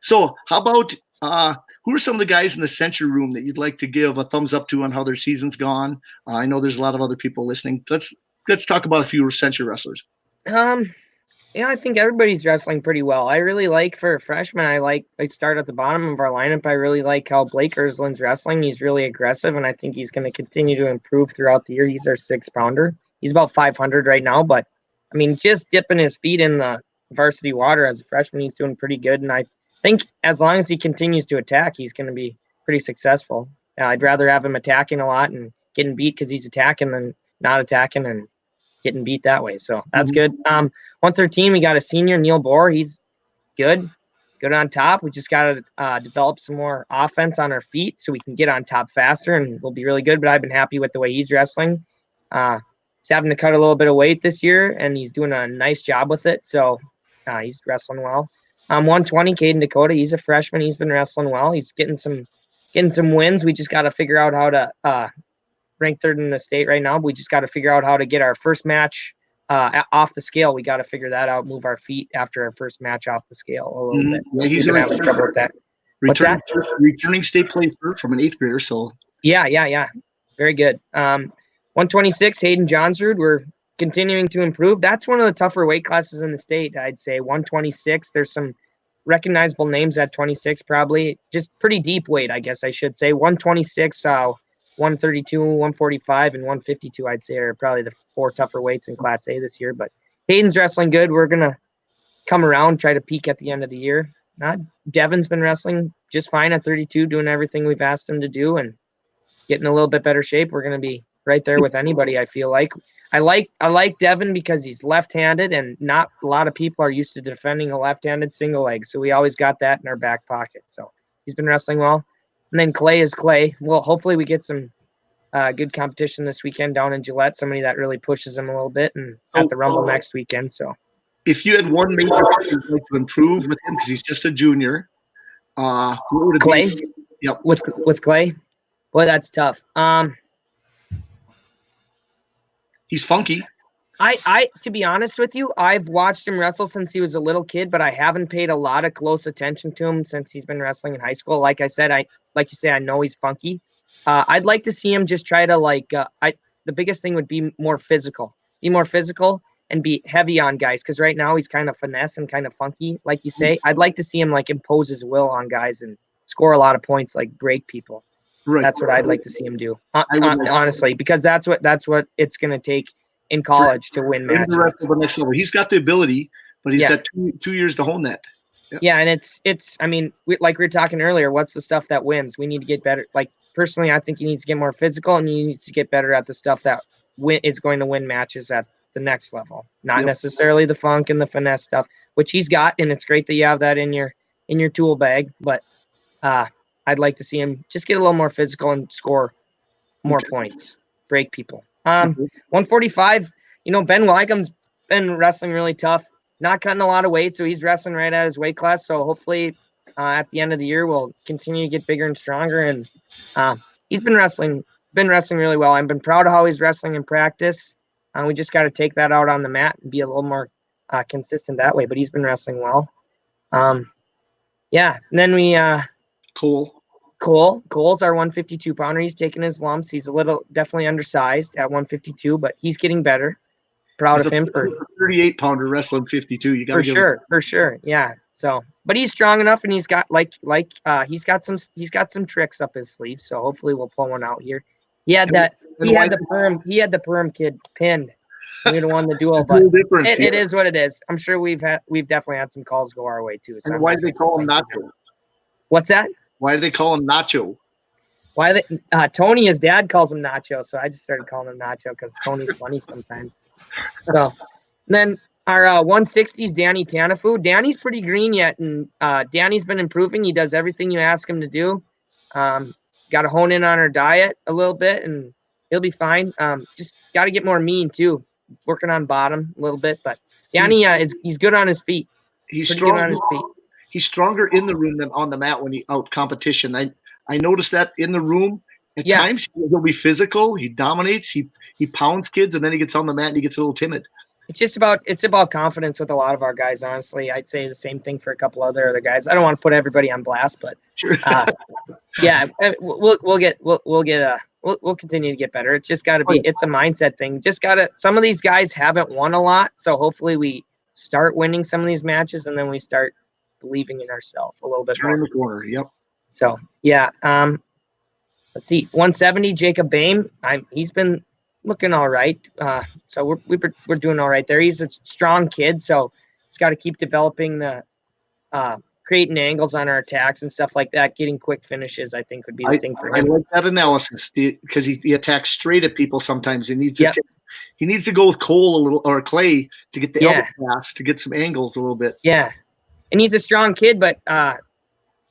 So how about who are some of the guys in the Century Room that you'd like to give a thumbs up to on how their season's gone? I know there's a lot of other people listening. Let's talk about a few Century wrestlers. Yeah, I think everybody's wrestling pretty well. I really like for a freshman, I start at the bottom of our lineup. I really like how Blake Ersland's wrestling. He's really aggressive, and I think he's going to continue to improve throughout the year. He's our 6-pounder. He's about 500 right now, but I mean, just dipping his feet in the varsity water as a freshman, he's doing pretty good. And I think as long as he continues to attack, he's going to be pretty successful. I'd rather have him attacking a lot and getting beat because he's attacking than not attacking and getting beat that way. So that's good. 113, we got a senior, Neil Bohr. He's good on top. We just got to develop some more offense on our feet so we can get on top faster and we'll be really good. But I've been happy with the way he's wrestling. He's having to cut a little bit of weight this year and he's doing a nice job with it. So he's wrestling well. 120, Caden Dakota. He's a freshman. He's been wrestling well. He's getting some wins. We just got to figure out how to rank third in the state right now. But we just got to figure out how to get our first match off the scale. We got to figure that out. Move our feet after our first match off the scale a little bit. Yeah, he's having trouble with that. Returning state placer from an 8th grader. So yeah, very good. 126, Hayden Johnsrud. We're continuing to improve. That's one of the tougher weight classes in the state, I'd say. 126. There's some recognizable names at 26, probably. Just pretty deep weight, I guess I should say. 126, 132, 145, and 152, I'd say, are probably the 4 tougher weights in Class A this year. But Hayden's wrestling good. We're going to come around, try to peak at the end of the year. Devin's been wrestling just fine at 32, doing everything we've asked him to do and getting a little bit better shape. We're going to be right there with anybody, I feel like. I like Devin because he's left-handed and not a lot of people are used to defending a left-handed single leg. So we always got that in our back pocket. So he's been wrestling well. And then Clay is Clay. Well, hopefully we get some good competition this weekend down in Gillette, somebody that really pushes him a little bit, and at the Rumble next weekend. So if you had one major thing you'd like to improve with him, because he's just a junior, what would it Clay? be? Yep. With Clay? Boy, that's tough. He's funky. I to be honest with you, I've watched him wrestle since he was a little kid, but I haven't paid a lot of close attention to him since he's been wrestling in high school. Like I said, like you say, I know he's funky. I'd like to see him just try to the biggest thing would be more physical. Be more physical and be heavy on guys, because right now he's kind of finesse and kind of funky, like you say. I'd like to see him impose his will on guys and score a lot of points, break people. Right. That's what I'd like to see him do, honestly, because that's what it's going to take in college to win matches. The rest of the next level. He's got the ability, but he's got two years to hone that. Yeah, and it's. I mean, like we were talking earlier, what's the stuff that wins? We need to get better. Personally, I think he needs to get more physical, and he needs to get better at the stuff that is going to win matches at the next level. Not necessarily the funk and the finesse stuff, which he's got, and it's great that you have that in your tool bag. But I'd like to see him just get a little more physical and score more points, break people. 145, Ben Wycombe's been wrestling really tough, not cutting a lot of weight, so he's wrestling right at his weight class. So hopefully at the end of the year, we'll continue to get bigger and stronger. And he's been wrestling really well. I've been proud of how he's wrestling in practice. We just got to take that out on the mat and be a little more consistent that way. But he's been wrestling well. And then we Cole's our 152 pounder. He's taking his lumps. He's definitely undersized at 152, but he's getting better. Proud of him for 38 pounder wrestling 52. You got for sure. Yeah. So but he's strong enough, and he's got he's got some tricks up his sleeve. So hopefully we'll pull one out here. He had the perm kid pinned. We would have won the duel, but it is what it is. I'm sure we've definitely had some calls go our way too. So and why do they call him Nacho? What's that? Why do they call him Nacho? Why Tony, his dad, calls him Nacho, so I just started calling him Nacho because Tony's funny sometimes. So then our 160s, Danny Tanafu. Danny's pretty green yet, and Danny's been improving. He does everything you ask him to do. Got to hone in on our diet a little bit, and he'll be fine. Just got to get more mean too. Working on bottom a little bit, but Danny he's good on his feet. He's strong on his feet. He's stronger in the room than on the mat when he out competition. I noticed that in the room. At times he'll be physical. He dominates. He pounds kids, and then he gets on the mat and he gets a little timid. It's about confidence with a lot of our guys. Honestly, I'd say the same thing for a couple other guys. I don't want to put everybody on blast, but sure. We'll continue to get better. It's just got to be. It's a mindset thing. Some of these guys haven't won a lot, so hopefully we start winning some of these matches, and then we start believing in ourselves a little bit more. In the corner. Yep. So yeah. Let's see. 170, Jacob Bain. He's been looking all right. So we're doing all right there. He's a strong kid, so he's got to keep developing the creating angles on our attacks and stuff like that. Getting quick finishes, I think, would be the thing for him. I like that analysis because he attacks straight at people sometimes. He needs to go with Cole a little or Clay to get the elbow pass to get some angles a little bit. Yeah, and he's a strong kid, but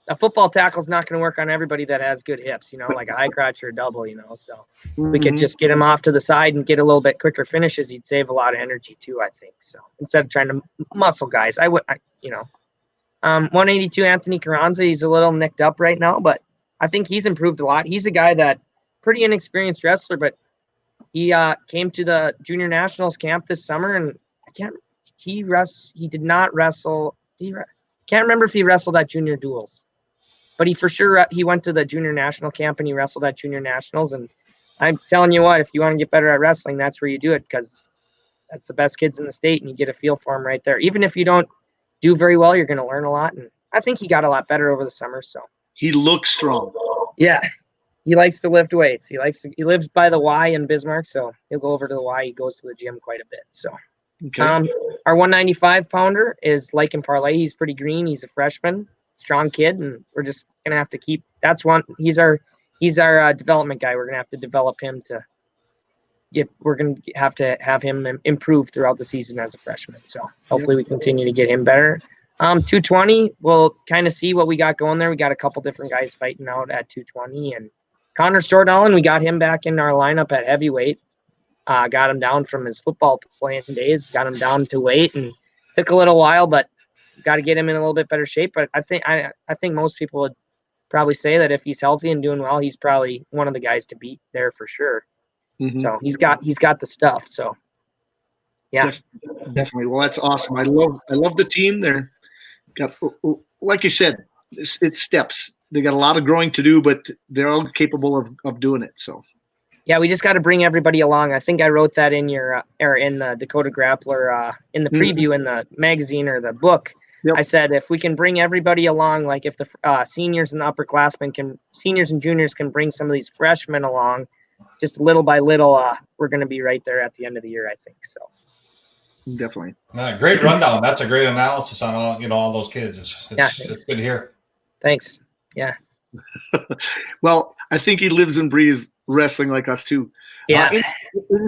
a football tackle is not going to work on everybody that has good hips, like a high crotch or a double, so we could just get him off to the side and get a little bit quicker finishes. He'd save a lot of energy too, I think. So instead of trying to muscle guys, 182, Anthony Carranza, he's a little nicked up right now, but I think he's improved a lot. He's a guy that pretty inexperienced wrestler, but he came to the junior nationals camp this summer, and he did not wrestle. Can't remember if he wrestled at junior duels. But he went to the junior national camp and he wrestled at junior nationals. And I'm telling you what, if you want to get better at wrestling, that's where you do it because that's the best kids in the state and you get a feel for them right there. Even if you don't do very well, you're going to learn a lot. And I think he got a lot better over the summer. So he looks strong. Yeah. He likes to lift weights. He lives by the Y in Bismarck. So he'll go over to the Y. He goes to the gym quite a bit. So okay. Our 195 pounder is Lycan Parlay. He's pretty green. He's a freshman. Strong kid, and we're just gonna have to keep. That's one. He's our development guy. We're gonna have to develop him to get. We're gonna have to have him improve throughout the season as a freshman. So hopefully we continue to get him better. 220. We'll kind of see what we got going there. We got a couple different guys fighting out at 220, and Connor Stordalen. We got him back in our lineup at heavyweight. Got him down from his football playing days. Got him down to weight, and took a little while, but. Got to get him in a little bit better shape, but I think most people would probably say that if he's healthy and doing well, he's probably one of the guys to beat there for sure. Mm-hmm. So he's got the stuff. So yeah, definitely. Well, that's awesome. I love the team. They're got, like you said, it's steps. They got a lot of growing to do, but they're all capable of doing it. So. Yeah, we just got to bring everybody along. I think I wrote that in in the Dakota Grappler in the preview in the magazine or the book. Yep. I said if we can bring everybody along, like if the seniors and the upperclassmen seniors and juniors can bring some of these freshmen along, just little by little, we're going to be right there at the end of the year, I think. So definitely, great rundown. That's a great analysis on all those kids. It's good to hear. Thanks. Yeah. Well, I think he lives and breathes wrestling like us too. Yeah. Any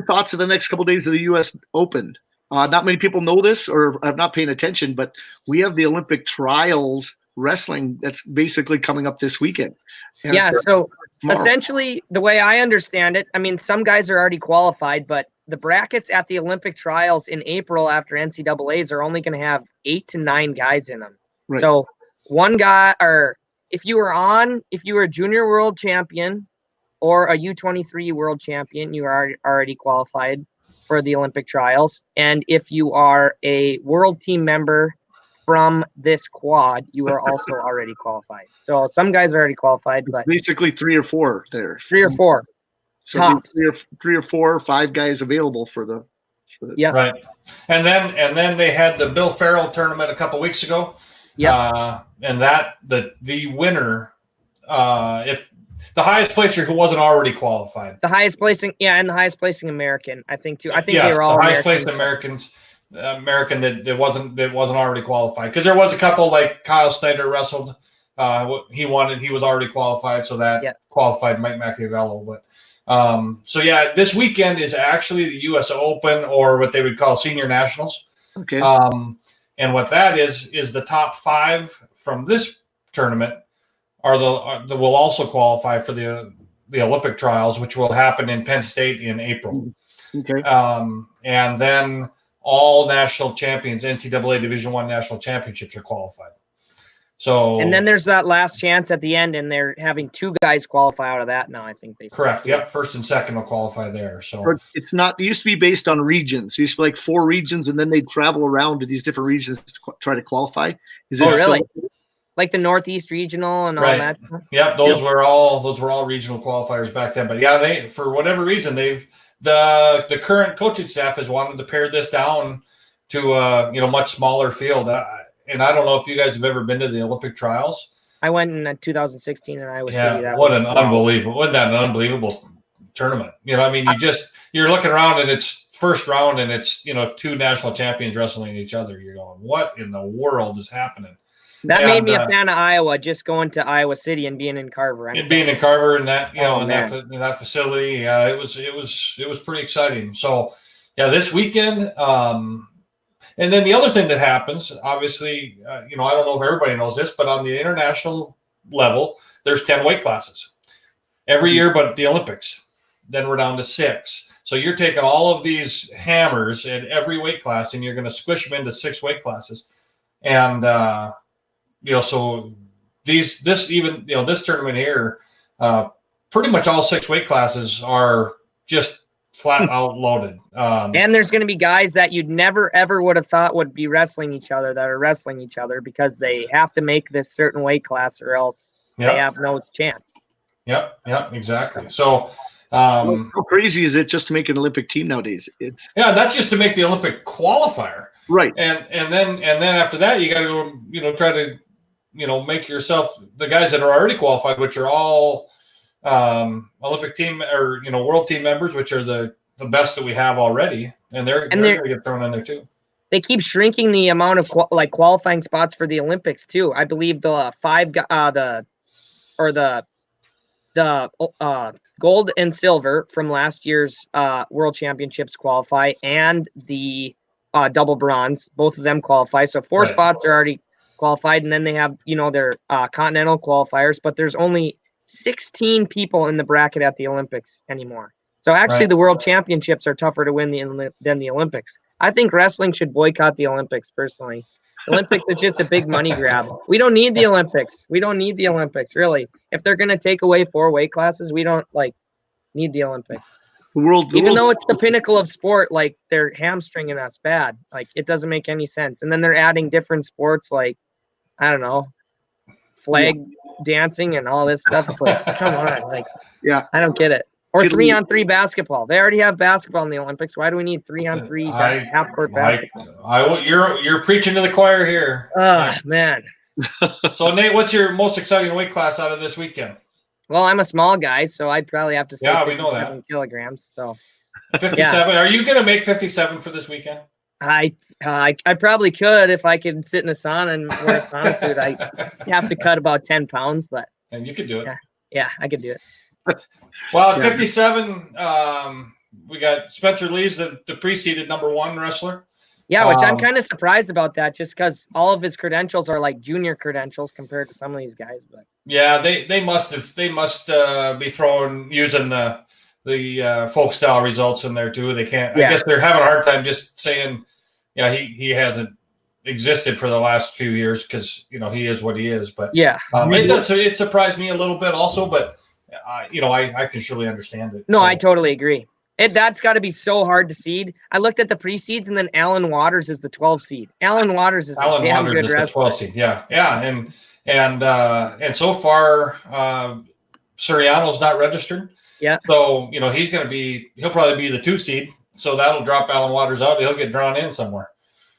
thoughts of the next couple of days of the U.S. Open? Not many people know this or are not paying attention, but we have the Olympic trials wrestling that's basically coming up this weekend. And so essentially the way I understand it, I mean, some guys are already qualified, but the brackets at the Olympic trials in April after NCAAs are only going to have 8 to 9 guys in them. Right. So one guy, or if you were a junior world champion or a U23 world champion, you are already qualified for the Olympic trials. And if you are a world team member from this quad, you are also already qualified. So some guys are already qualified, but basically 3 or 4 there. 3 or 4. So 3 or 4 or 5 guys available for the yeah. Right. And then they had the Bill Farrell tournament a couple weeks ago. And that the winner, if the highest placer who wasn't already qualified, the highest placing American, I think too. I think they were all the highest Americans. placed American that wasn't already qualified, because there was a couple like Kyle Snyder wrestled. He was already qualified, so that qualified Mike Machiavello. But so yeah, this weekend is actually the U.S. Open, or what they would call Senior Nationals. Okay. And what that is the top 5 from this tournament will also qualify for the Olympic trials, which will happen in Penn State in April. Okay. And then all national champions, NCAA Division I national championships, are qualified. So, and then there's that last chance at the end, and they're having 2 guys qualify out of that now, I think they said. Correct. Yep. First and second will qualify there. So it's not, it used to be based on regions. It used to be like 4 regions, and then they'd travel around to these different regions to try to qualify. Is it really? Like the Northeast Regional and all that? Yep. Those were all regional qualifiers back then. But yeah, they, for whatever reason, the current coaching staff has wanted to pare this down to a much smaller field. And I don't know if you guys have ever been to the Olympic trials. I went in 2016 in Iowa City. Wasn't that an unbelievable tournament? I mean, you're looking around and it's first round and it's 2 national champions wrestling each other. You're going, what in the world is happening? That made me a fan of Iowa, just going to Iowa City and being in Carver. Being in Carver and that, in that facility, it was pretty exciting. So yeah, this weekend. And then the other thing that happens, obviously, I don't know if everybody knows this, but on the international level, there's 10 weight classes every year, but at the Olympics, then we're down to 6. So you're taking all of these hammers at every weight class, and you're going to squish them into 6 weight classes. And, so this tournament here, pretty much all 6 weight classes are just flat out loaded. And there's going to be guys that you'd never, ever would have thought would be wrestling each other that are wrestling each other because they have to make this certain weight class or else they have no chance. Yep, exactly. So how crazy is it just to make an Olympic team nowadays? That's just to make the Olympic qualifier. Right. And then after that, you got to go, try to, make yourself the guys that are already qualified, which are all Olympic team or world team members, which are the best that we have already, and they're going to get thrown in there too. They keep shrinking the amount of qualifying spots for the Olympics too. I believe the gold and silver from last year's World Championships qualify, and the double bronze, both of them qualify. So 4 spots are already qualified, and then they have their continental qualifiers, but there's only 16 people in the bracket at the Olympics anymore. So actually the World Championships are tougher to win than the Olympics. I think wrestling should boycott the Olympics personally. The Olympics is just a big money grab. We don't need the Olympics. Really. If they're going to take away 4 weight classes, we don't need the Olympics. Even though it's the pinnacle of sport, they're hamstringing us bad. It doesn't make any sense. And then they're adding different sports I don't know, flag dancing and all this stuff. It's come on, I don't get it. Or 3-on-3 basketball. They already have basketball in the Olympics. Why do we need 3-on-3 half-court basketball? You're preaching to the choir here. Oh man. So Nate, what's your most exciting weight class out of this weekend? Well, I'm a small guy, so I'd probably have to say we know that. kilograms. So 57. Are you going to make 57 for this weekend? I probably could if I could sit in a sauna and wear a sauna suit. I have to cut about 10 pounds, but and you could do it. Yeah, I could do it. Well, at 57, we got Spencer Lee's the pre-seeded #1 wrestler. Yeah, which I'm kind of surprised about that, just because all of his credentials are junior credentials compared to some of these guys. But yeah, they must be using the folk style results in there too. They can't. I guess they're having a hard time just saying, he hasn't existed for the last few years because he is what he is. But it surprised me a little bit also. But I can surely understand it. No, I totally agree. That's got to be so hard to seed. I looked at the pre-seeds, and then Alan Waters is the 12 seed. Alan Waters is a damn good wrestler. The 12 seed. Yeah, and so far, Suriano's not registered. Yeah. So he'll probably be the 2 seed. So that'll drop Alan Waters out. He'll get drawn in somewhere.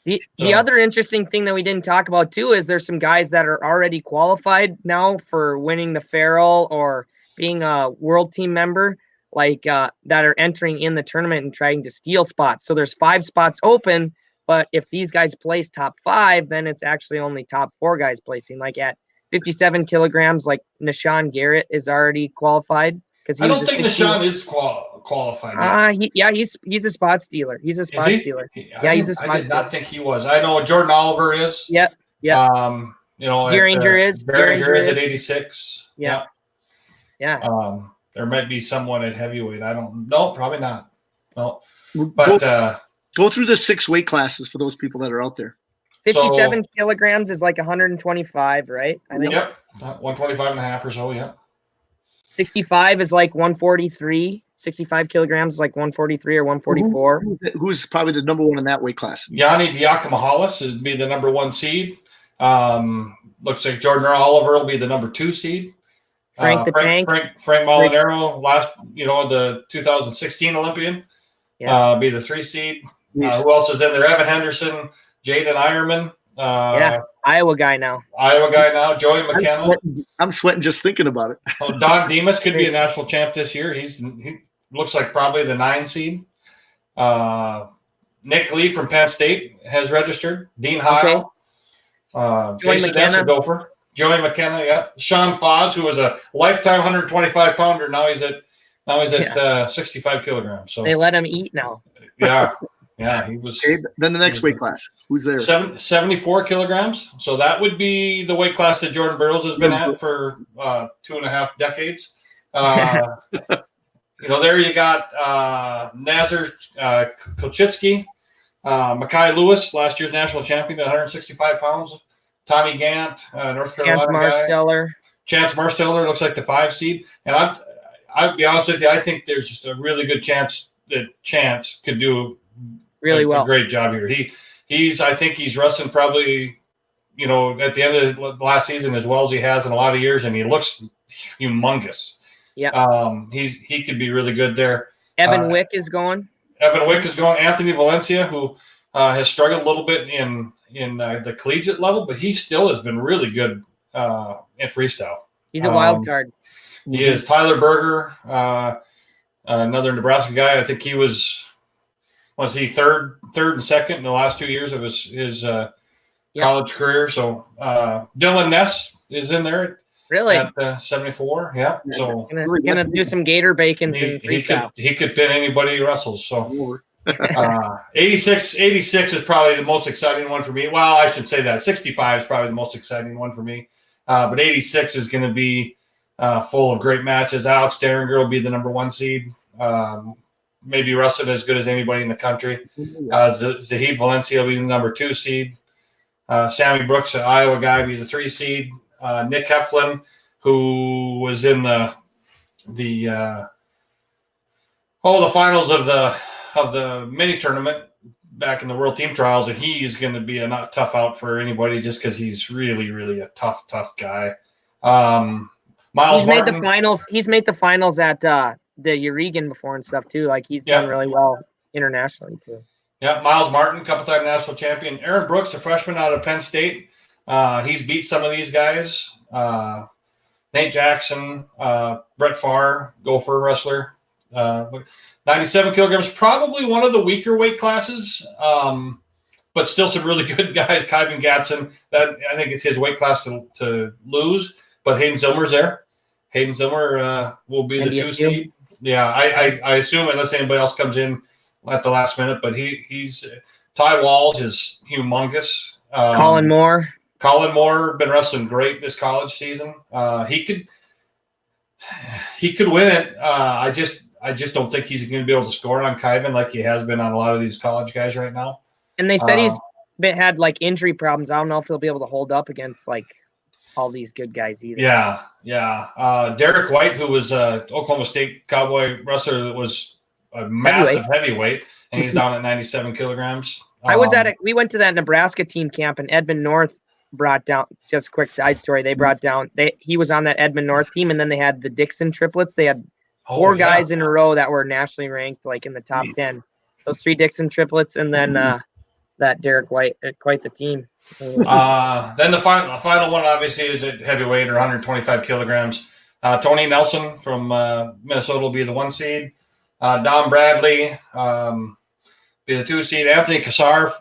The other interesting thing that we didn't talk about too is there's some guys that are already qualified now for winning the Farrell or being a world team member, like that are entering in the tournament and trying to steal spots. So there's 5 spots open, but if these guys place top 5, then it's actually only top 4 guys placing. Like at 57 kilograms, like Nashawn Garrett is already qualified because I don't think Nashawn is qualified yet. He's a spot stealer. He's a spot stealer. I did not think he was. I know Jordan Oliver is. Yep. Derringer is at 86. Yeah. There might be someone at heavyweight. I don't know. Probably not. No. But go through the 6 weight classes for those people that are out there. 57 kilograms is like 125, right? I think. Yep. 125 and a half or so. Yeah. 65 is like 143. 65 kilograms is like 143 or 144. Who's probably the number 1 in that weight class? Yanni Diakomahalis would be the number 1 seed. Looks like Jordan Oliver will be the number 2 seed. Frank Molinaro, the 2016 Olympian, be the 3 seed. Who else is in there? Evan Henderson, Jaden Ironman. Iowa guy now. Joey McKenna. I'm sweating just thinking about it. Don Demas could be a national champ this year. He looks like probably the 9 seed. Nick Lee from Penn State has registered. Dean Heil. Jason Ness, a gopher. Joey McKenna, yeah. Sean Foz, who was a lifetime 125 pounder, now he's at 65 kilograms. So they let him eat now. Yeah, he was. Okay, then the next weight class, who's there? 74 kilograms. So that would be the weight class that Jordan Burroughs has been at for 2.5 decades. There you got Nazar Kochitsky, Makai Lewis, last year's national champion at 165 pounds. Tommy Gant, North Carolina Chance Marsteller looks like the 5 seed. And I'll be honest with you, I think there's just a really good chance that Chance could do a great job here. I think he's wrestling probably, at the end of the last season as well as he has in a lot of years, and he looks humongous. Yeah. He could be really good there. Evan Wick is going. Anthony Valencia, who has struggled a little bit in the collegiate level, but he still has been really good in freestyle. He's a wild card. He is. Tyler Berger, another Nebraska guy. I think he was he third and second in the last 2 years of his college career. So Dylan Ness is in there. Really? At 74. Yeah. So gonna do some gator bacons and freestyle. He could pin anybody he wrestles. So 86 is probably the most exciting one for me. Well, I should say that 65 is probably the most exciting one for me. But 86 is going to be full of great matches. Alex Derringer will be the number 1 seed. Maybe wrestling as good as anybody in the country. Zahid Valencia will be the number 2 seed. Sammy Brooks, an Iowa guy, will be the 3 seed. Nick Heflin, who was in the finals of the mini tournament back in the World Team Trials, and he's going to be a not tough out for anybody just because he's really, really a tough guy. Miles Martin, He's made the finals at the Eureka before and stuff too. Like he's done really well internationally too. Yeah, Miles Martin, couple-time national champion. Aaron Brooks, a freshman out of Penn State. He's beat some of these guys. Nate Jackson, Brett Farr, gopher wrestler. 97 kilograms, probably one of the weaker weight classes, but still some really good guys. Kyvan Gatson, that I think it's his weight class to lose, but Hayden Zilmer's there. Hayden Zilmer will be the 2 seed. Yeah, I assume unless anybody else comes in at the last minute, but he's Ty Walls is humongous. Colin Moore been wrestling great this college season. He could win it. I just don't think he's going to be able to score on Kyvan like he has been on a lot of these college guys right now. And they said he's had like injury problems. I don't know if he'll be able to hold up against like all these good guys either. Yeah. Derek White, who was a Oklahoma State Cowboy wrestler that was a massive heavyweight, and he's down at 97 kilograms. We went to that Nebraska team camp, and Edmund North brought down, just a quick side story, he was on that Edmund North team, and then they had the Dixon triplets. They had 4 guys in a row that were nationally ranked, like in the top 10. Those 3 Dixon triplets, and then that Derek White, quite the team. Then the final one obviously is at heavyweight or 125 kilograms. Tony Nelson from Minnesota will be the 1 seed. Don Bradley be the 2 seed. Anthony Cassar,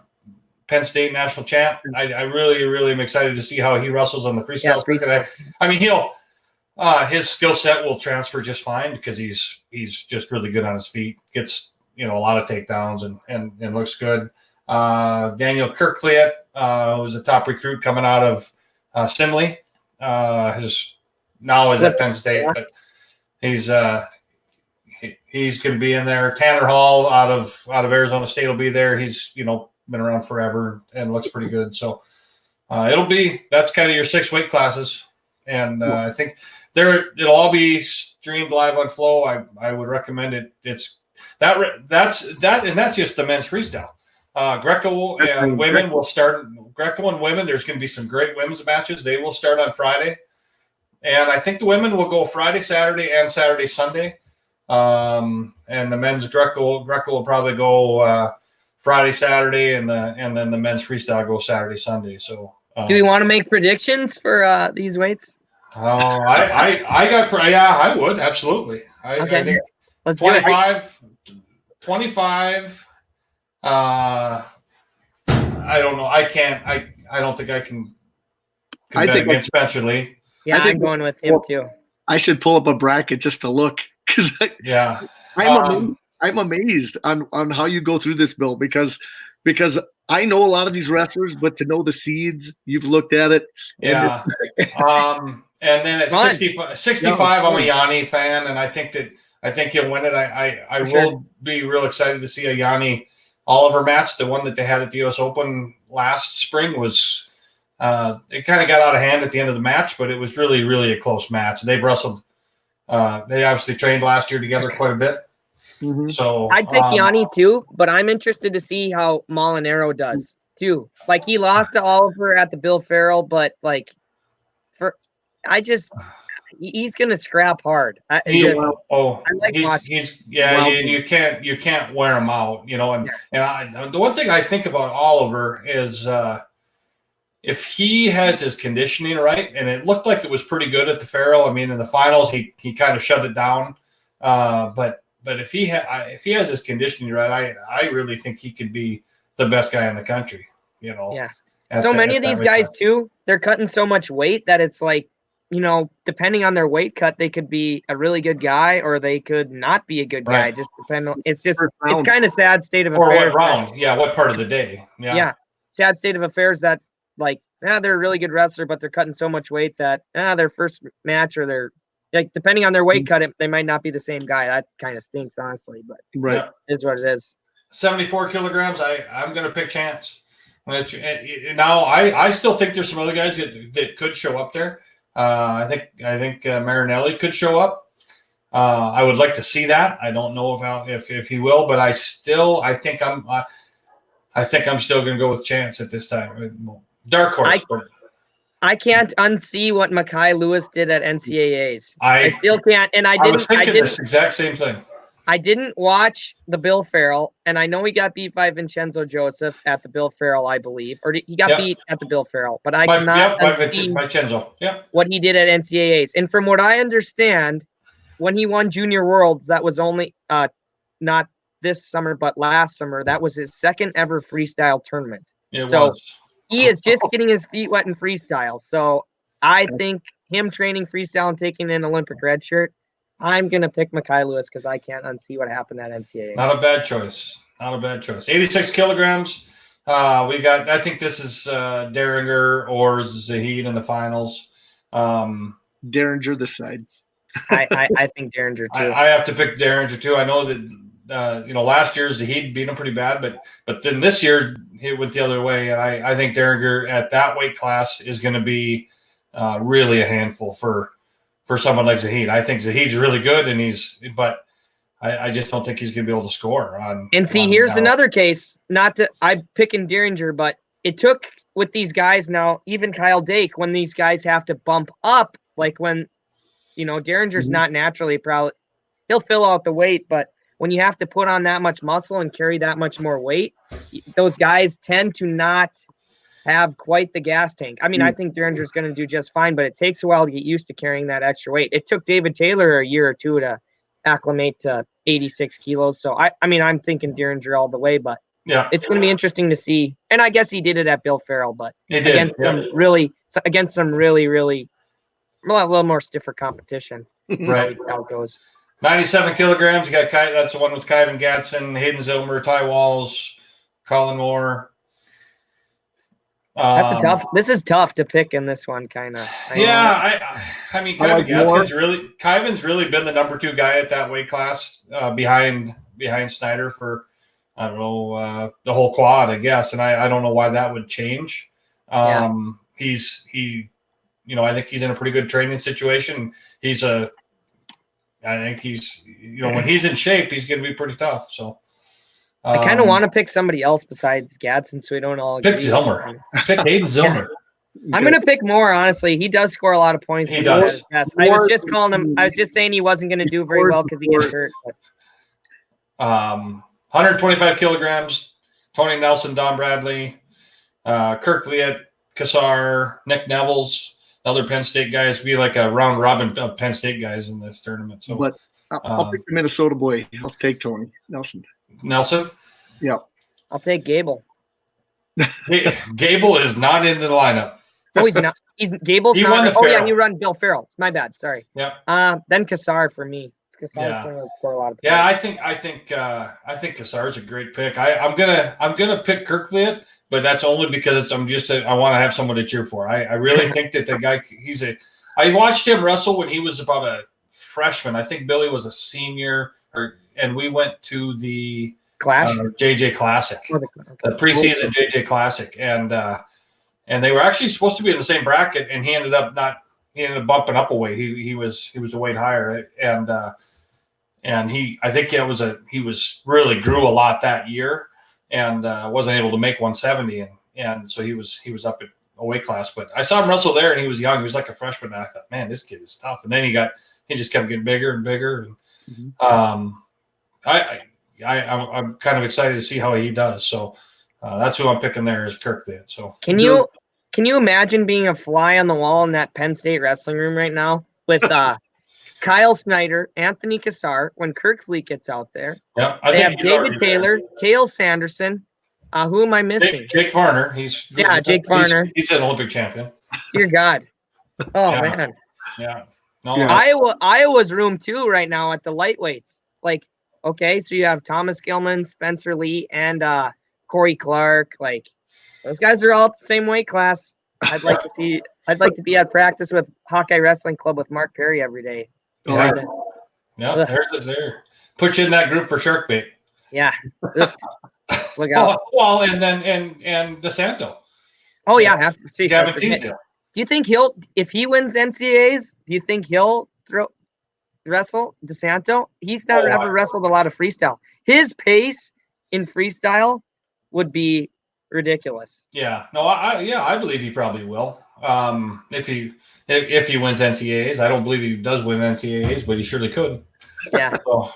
Penn State national champ. I really am excited to see how he wrestles on the freestyle circuit. I mean, his skill set will transfer just fine because he's just really good on his feet. Gets a lot of takedowns and looks good. Daniel Kirkliet, who's a top recruit coming out of Simley, now is at Penn State, but he's going to be in there. Tanner Hall out of Arizona State will be there. He's been around forever and looks pretty good. So that's kind of your 6 weight classes, and I think it'll all be streamed live on Flow. I would recommend it. That's just the men's freestyle. Greco and women will start. Greco and women, there's going to be some great women's matches. They will start on Friday. And I think the women will go Friday, Saturday, and Saturday, Sunday. And the men's Greco will probably go Friday, Saturday, and then the men's freestyle go Saturday, Sunday. So do we want to make predictions for these weights? I would absolutely. I think let's 25. 25. I don't know. I can't. I don't think I can. I think against Spencer Lee. Yeah, I'm going with him too. I should pull up a bracket just to look because I'm amazed on how you go through this, Bill, because I know a lot of these wrestlers, but to know the seeds, you've looked at it. Yeah. And then at 65, I'm a Yanni fan, and I think he'll win it. I will be real excited to see a Yanni Oliver match. The one that they had at the U.S. Open last spring was it kind of got out of hand at the end of the match, but it was really, really a close match. They've wrestled. They obviously trained last year together quite a bit. Mm-hmm. So I'd pick Yanni too, but I'm interested to see how Molinaro does too. Like he lost to Oliver at the Bill Farrell, but he's gonna scrap hard. You can't wear him out, And the one thing I think about Oliver is if he has his conditioning right, and it looked like it was pretty good at the Farrell. I mean, in the finals, he kind of shut it down. But if he has his conditioning right, I really think he could be the best guy in the country. Yeah. So many of these guys too, they're cutting so much weight that it's like, depending on their weight cut, they could be a really good guy or they could not be a good guy. Just depend on. It's kind of sad state of affairs. Or what round? Yeah, what part of the day? Yeah. Sad state of affairs that they're a really good wrestler, but they're cutting so much weight that their first match or their depending on their weight cut, they might not be the same guy. That kind of stinks, honestly. But it is what it is. 74 kilograms. I'm going to pick Chance. Now I still think there's some other guys that could show up there. I think Marinelli could show up. I would like to see that. I don't know if he will, but I think I'm still going to go with Chance at this time. Dark horse. I can't unsee what Mekhi Lewis did at NCAAs. I still can't, and I didn't. This exact same thing. I didn't watch the Bill Farrell, and I know he got beat by Vincenzo Joseph at the Bill Farrell, I believe, or he got beat at the Bill Farrell. But I cannot see what he did at NCAAs. And from what I understand, when he won Junior Worlds, that was only not this summer, but last summer. That was his second ever freestyle tournament. He is just getting his feet wet in freestyle. So I think him training freestyle and taking an Olympic red shirt, I'm going to pick Mekhi Lewis because I can't unsee what happened at NCAA. Not a bad choice. 86 kilograms. I think this is Derringer or Zahid in the finals. Derringer this side. I think Derringer too. I have to pick Derringer too. I know that last year Zahid beat him pretty bad, but then this year it went the other way, and I think Derringer at that weight class is going to be really a handful for someone like Zahid. I think Zahid's really good, but I just don't think he's going to be able to score on. And see, here's another case. I'm picking Derringer, but it took with these guys now. Even Kyle Dake, when these guys have to bump up, like when Derringer's not naturally probably he'll fill out the weight, but when you have to put on that much muscle and carry that much more weight, those guys tend to not have quite the gas tank. I mean, I think Derringer's going to do just fine, but it takes a while to get used to carrying that extra weight. It took David Taylor a year or two to acclimate to 86 kilos. So I mean, I'm thinking Derringer all the way, but Yeah, it's going to be interesting to see. And I guess he did it at Bill Farrell, but he did. against some really, really a little more stiffer competition. Right. How it goes. 97 kilograms. You got that's the one with Kyvan Gadsden, Hayden Zilmer, Ty Walls, Colin Moore. This is tough to pick in this one, kind of. Yeah, I mean, Kyvan's really been the number 2 guy at that weight class behind Snyder for, I don't know, the whole quad, I guess. And I don't know why that would change. I think he's in a pretty good training situation. I think he's, when he's in shape, he's going to be pretty tough. So I kind of want to pick somebody else besides Gadsden, so we don't all pick Zilmer. Pick Hayden Zilmer. I'm going to pick Moore, honestly. He does score a lot of points. He does. I was just calling him. I was just saying he wasn't going to do very well because he gets hurt. But. 125 kilograms, Tony Nelson, Don Bradley, Kirk Liet, Kassar, Nick Nevels, other Penn State guys. Be like a round robin of Penn State guys in this tournament. So, but I'll pick the Minnesota boy. I'll take Tony Nelson. Yeah. I'll take Gable. Gable is not in the lineup. No, he's not. Gable's he not. Won the oh Farrell. Yeah, he run Bill Farrell. It's my bad. Sorry. Yeah. Then Kassar for me. Kassar's going to score a lot of points. Yeah, I think Kassar's a great pick. I'm gonna pick Kirk Liet, but that's only because I want to have someone to cheer for. I really think that the guy I watched him wrestle when he was about a freshman. I think Billy was a senior, and we went to the Clash JJ Classic, the preseason JJ Classic, and they were actually supposed to be in the same bracket, and he ended up bumping up a weight. He was a weight higher, and he really grew a lot that year, and wasn't able to make 170, and so he was up at a weight class. But I saw him wrestle there, and he was young. He was like a freshman, and I thought, man, this kid is tough. And then he just kept getting bigger and bigger. And I'm kind of excited to see how he does. So that's who I'm picking there is Kirk Liet. So can you imagine being a fly on the wall in that Penn State wrestling room right now with Kyle Snyder, Anthony Kassar, when Kirk Liet gets out there? Yeah, they have David Taylor, Cale Sanderson. Who am I missing? Jake Varner. Jake Varner. He's an Olympic champion. Dear God. Oh, yeah. Man. Yeah. No. Iowa's room too right now at the lightweights. Like, okay, so you have Thomas Gilman, Spencer Lee, and Corey Clark. Like, those guys are all at the same weight class. I'd like to be at practice with Hawkeye Wrestling Club with Mark Perry every day. Yeah. There. Put you in that group for shark bait. Yeah. Look out. Well, and then and DeSanto. Oh yeah, have to see. Gavin Teasdale. Do you think if he wins NCAAs, do you think he'll wrestle DeSanto? He's never ever wrestled a lot of freestyle. His pace in freestyle would be ridiculous. Yeah. No, I believe he probably will. If he wins NCAAs. I don't believe he does win NCAAs, but he surely could. Yeah. So.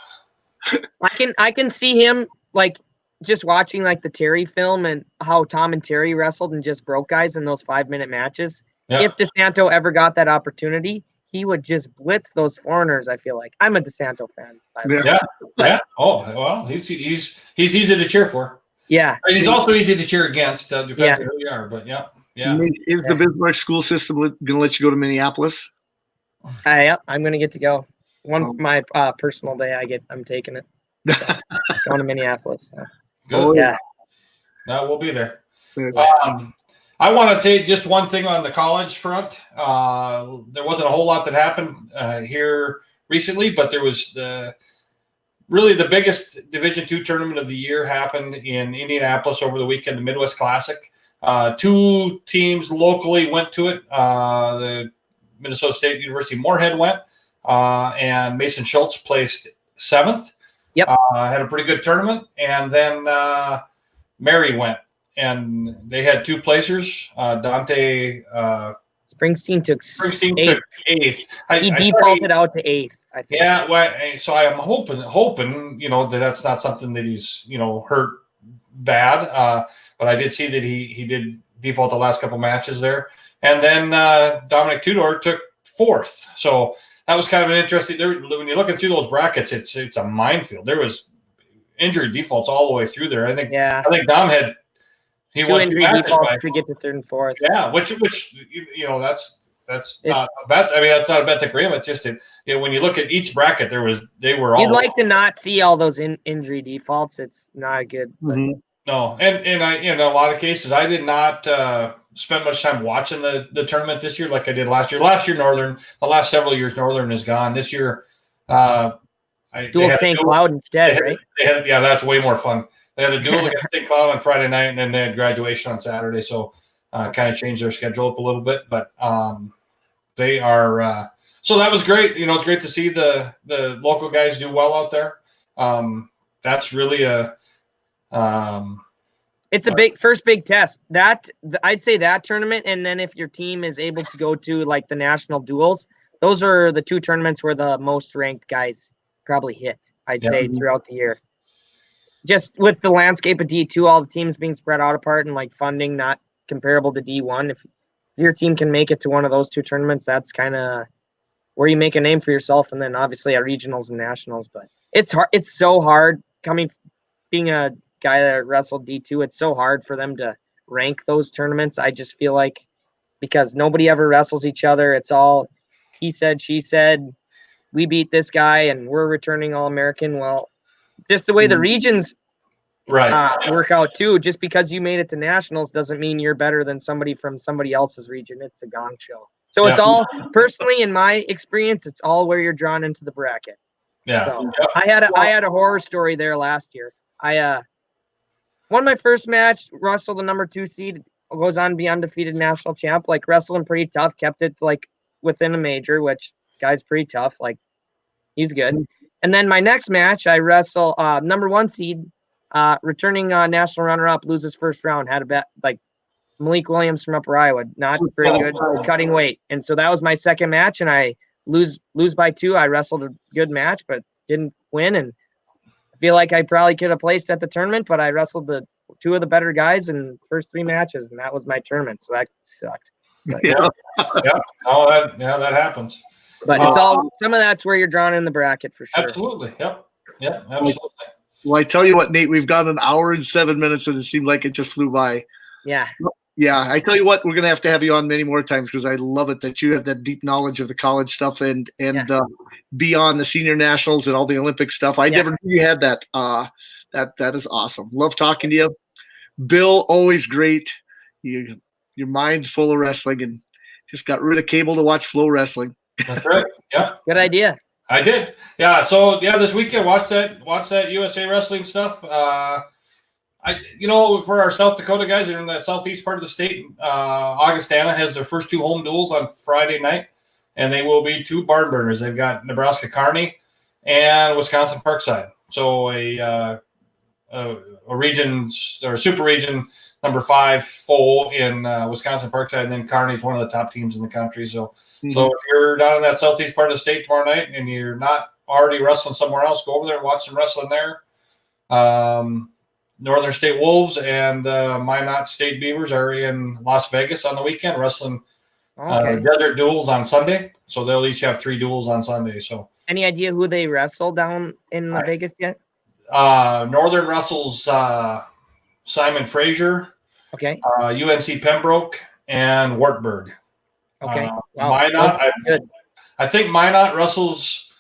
I can see him like just watching like the Terry film and how Tom and Terry wrestled and just broke guys in those 5-minute matches. Yeah. If DeSanto ever got that opportunity, he would just blitz those foreigners. I feel like I'm a DeSanto fan. Yeah. Oh well, he's easy to cheer for. Yeah, and he's also easy to cheer against. Depends on who you are, but yeah. Is the Bismarck school system going to let you go to Minneapolis? Yeah, I'm going to get to go. My personal day, I'm taking it. So, going to Minneapolis. So. Good. Yeah. No, we'll be there. I want to say just one thing on the college front. There wasn't a whole lot that happened here recently, but there was really the biggest Division II tournament of the year happened in Indianapolis over the weekend, the Midwest Classic. 2 teams locally went to it. The Minnesota State University Moorhead went, and Mason Schultz placed 7th. Yep. Had a pretty good tournament. And then Mary went, and they had 2 placers, Dante Springsteen took Springsteen eighth. took 8th. He defaulted out to 8th, I think. Yeah, well, so I'm hoping, that's not something that he's, hurt bad. But I did see that he did default the last couple matches there. And then Dominic Tudor took 4th. So that was kind of an interesting. When you're looking through those brackets, it's a minefield. There was injury defaults all the way through there. I think Dom had two injury defaults to get to 3rd and 4th. Yeah, which that's not a bet. I mean, that's not a bet to Graham. It's just when you look at each bracket, they were all. You'd like to not see all those injury defaults. It's not good. Mm-hmm. No, and I in a lot of cases I did not spend much time watching the tournament this year like I did last year. Last year, Northern. The last several years, Northern is gone. This year, dual St. Cloud instead, right? That's way more fun. They had a duel against St. Cloud on Friday night, and then they had graduation on Saturday. So kind of changed their schedule up a little bit, but they are. So that was great. It's great to see the local guys do well out there. That's really it's a first big test. I'd say that tournament, and then if your team is able to go to like the national duels, those are the 2 tournaments where the most ranked guys probably hit. I'd say throughout the year. Just with the landscape of D2, all the teams being spread out apart and like funding not comparable to D1. If your team can make it to one of those 2 tournaments, that's kind of where you make a name for yourself. And then obviously at regionals and nationals. But it's hard. It's so hard being a guy that wrestled D2. It's so hard for them to rank those tournaments. I just feel like because nobody ever wrestles each other. It's all he said, she said. We beat this guy and we're returning All-American. Well, just the way the regions work out too. Just because you made it to nationals doesn't mean you're better than somebody from somebody else's region. It's a gong show. So it's all personally, in my experience, it's all where you're drawn into the bracket. Yeah. So I had a horror story there last year. I won my first match, wrestled the number 2 seed, goes on to be undefeated national champ. Like wrestling pretty tough, kept it like within a major, which guy's pretty tough. Like he's good. And then my next match, I wrestle number 1 seed, returning national runner-up, loses first round. Had a bet like Malik Williams from Upper Iowa, not very good cutting weight. And so that was my second match, and I lose by 2. I wrestled a good match, but didn't win. And I feel like I probably could have placed at the tournament, but I wrestled the 2 of the better guys in the first 3 matches, and that was my tournament. So that sucked. But, that happens. But it's all some of that's where you're drawn in the bracket for sure. Absolutely. Yep. Absolutely. Well, I tell you what, Nate, we've got an hour and 7 minutes, and it seemed like it just flew by. Yeah. Yeah, I tell you what, we're going to have you on many more times because I love it that you have that deep knowledge of the college stuff and beyond the senior nationals and all the Olympic stuff. I never knew you had that. That is awesome. Love talking to you. Bill, always great. Your mind's full of wrestling and just got rid of cable to watch Flow Wrestling. That's right. Yeah. Good idea. I did. Yeah. So this weekend, watch that USA wrestling stuff. For our South Dakota guys that are in that southeast part of the state, Augustana has their first 2 home duels on Friday night, and they will be 2 barn burners. They've got Nebraska Kearney and Wisconsin Parkside. So a region or super region number 5 full in Wisconsin Parkside, and then Kearney is one of the top teams in the country. So if you're down in that southeast part of the state tomorrow night and you're not already wrestling somewhere else, go over there and watch some wrestling there. Northern State Wolves and Minot State Beavers are in Las Vegas on the weekend wrestling desert duels on Sunday. So they'll each have 3 duels on Sunday. So any idea who they wrestle down in Vegas yet? Northern wrestles Simon Fraser, UNC Pembroke, and Wartburg. Okay. Minot, I think Minot wrestles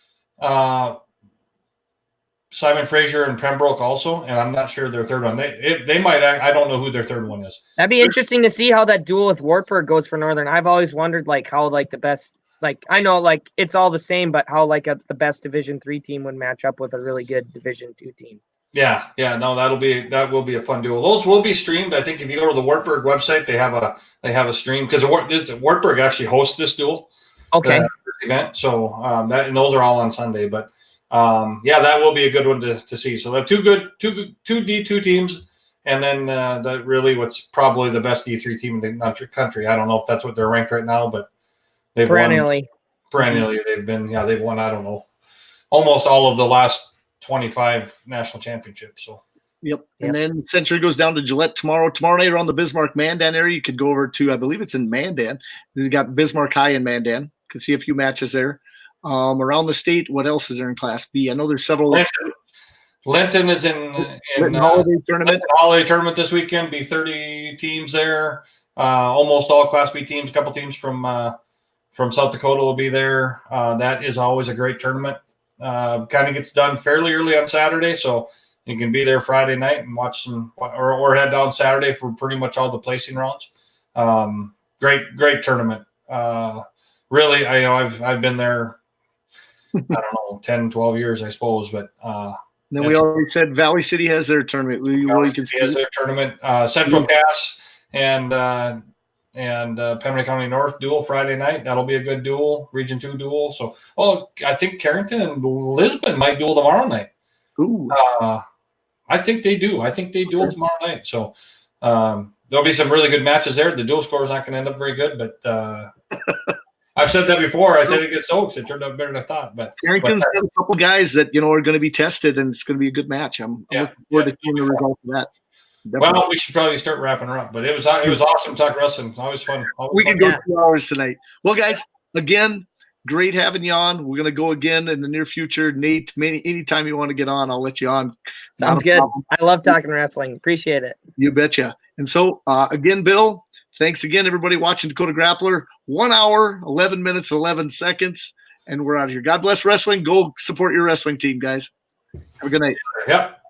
Simon Fraser and Pembroke also, and I'm not sure their third one. They might. I don't know who their third one is. That'd be interesting to see how that duel with Wartburg goes for Northern. I've always wondered how the best. I know it's all the same, but how the best Division 3 team would match up with a really good Division 2 team. Yeah, no, that will be a fun duel. Those will be streamed. I think if you go to the Wartburg website, they have a stream because Wartburg actually hosts this duel. Okay. This event, so and those are all on Sunday. But that will be a good one to see. So they have two D2 teams and then really what's probably the best D3 team in the country. I don't know if that's what they're ranked right now, but they've Perennially. They've won, I don't know, almost all of the last 25 national championships. So. Yep. And then Century goes down to Gillette tomorrow. Tomorrow night around the Bismarck Mandan area, you could go over to, I believe it's in Mandan. You got Bismarck High in Mandan. You can see a few matches there. Around the state, what else is there in Class B? I know there's several. Linton is in holiday tournament. Holiday tournament this weekend. Be 30 teams there. Almost all Class B teams. A couple teams from South Dakota will be there. That is always a great tournament. Kind of gets done fairly early on Saturday, so you can be there Friday night and watch some, or head down Saturday for pretty much all the placing rounds. Great tournament. Really, I've been there. I don't know, 10, 12 years, I suppose, but. Then we already said Valley City has their tournament. Valley City has their tournament. Central Cass and Pembina County North duel Friday night. That'll be a good duel. Region 2 duel. So, I think Carrington and Lisbon might duel tomorrow night. Ooh. I think they do. I think they duel tomorrow night. So there'll be some really good matches there. The duel score is not going to end up very good, but I've said that before. I said against Oaks, it turned out better than I thought. But Carrington's got a couple guys that are going to be tested, and it's going to be a good match. I'm looking forward to seeing the result of that. Definitely. Well, we should probably start wrapping her up. But it was awesome to talk wrestling. It's always fun. We can go 2 hours tonight. Well, guys, again, great having you on. We're going to go again in the near future. Nate, anytime you want to get on, I'll let you on. Sounds good. I love talking wrestling. Appreciate it. You betcha. And so, again, Bill, thanks again, everybody watching Dakota Grappler. 1 hour, 11 minutes, 11 seconds, and we're out of here. God bless wrestling. Go support your wrestling team, guys. Have a good night. Yep.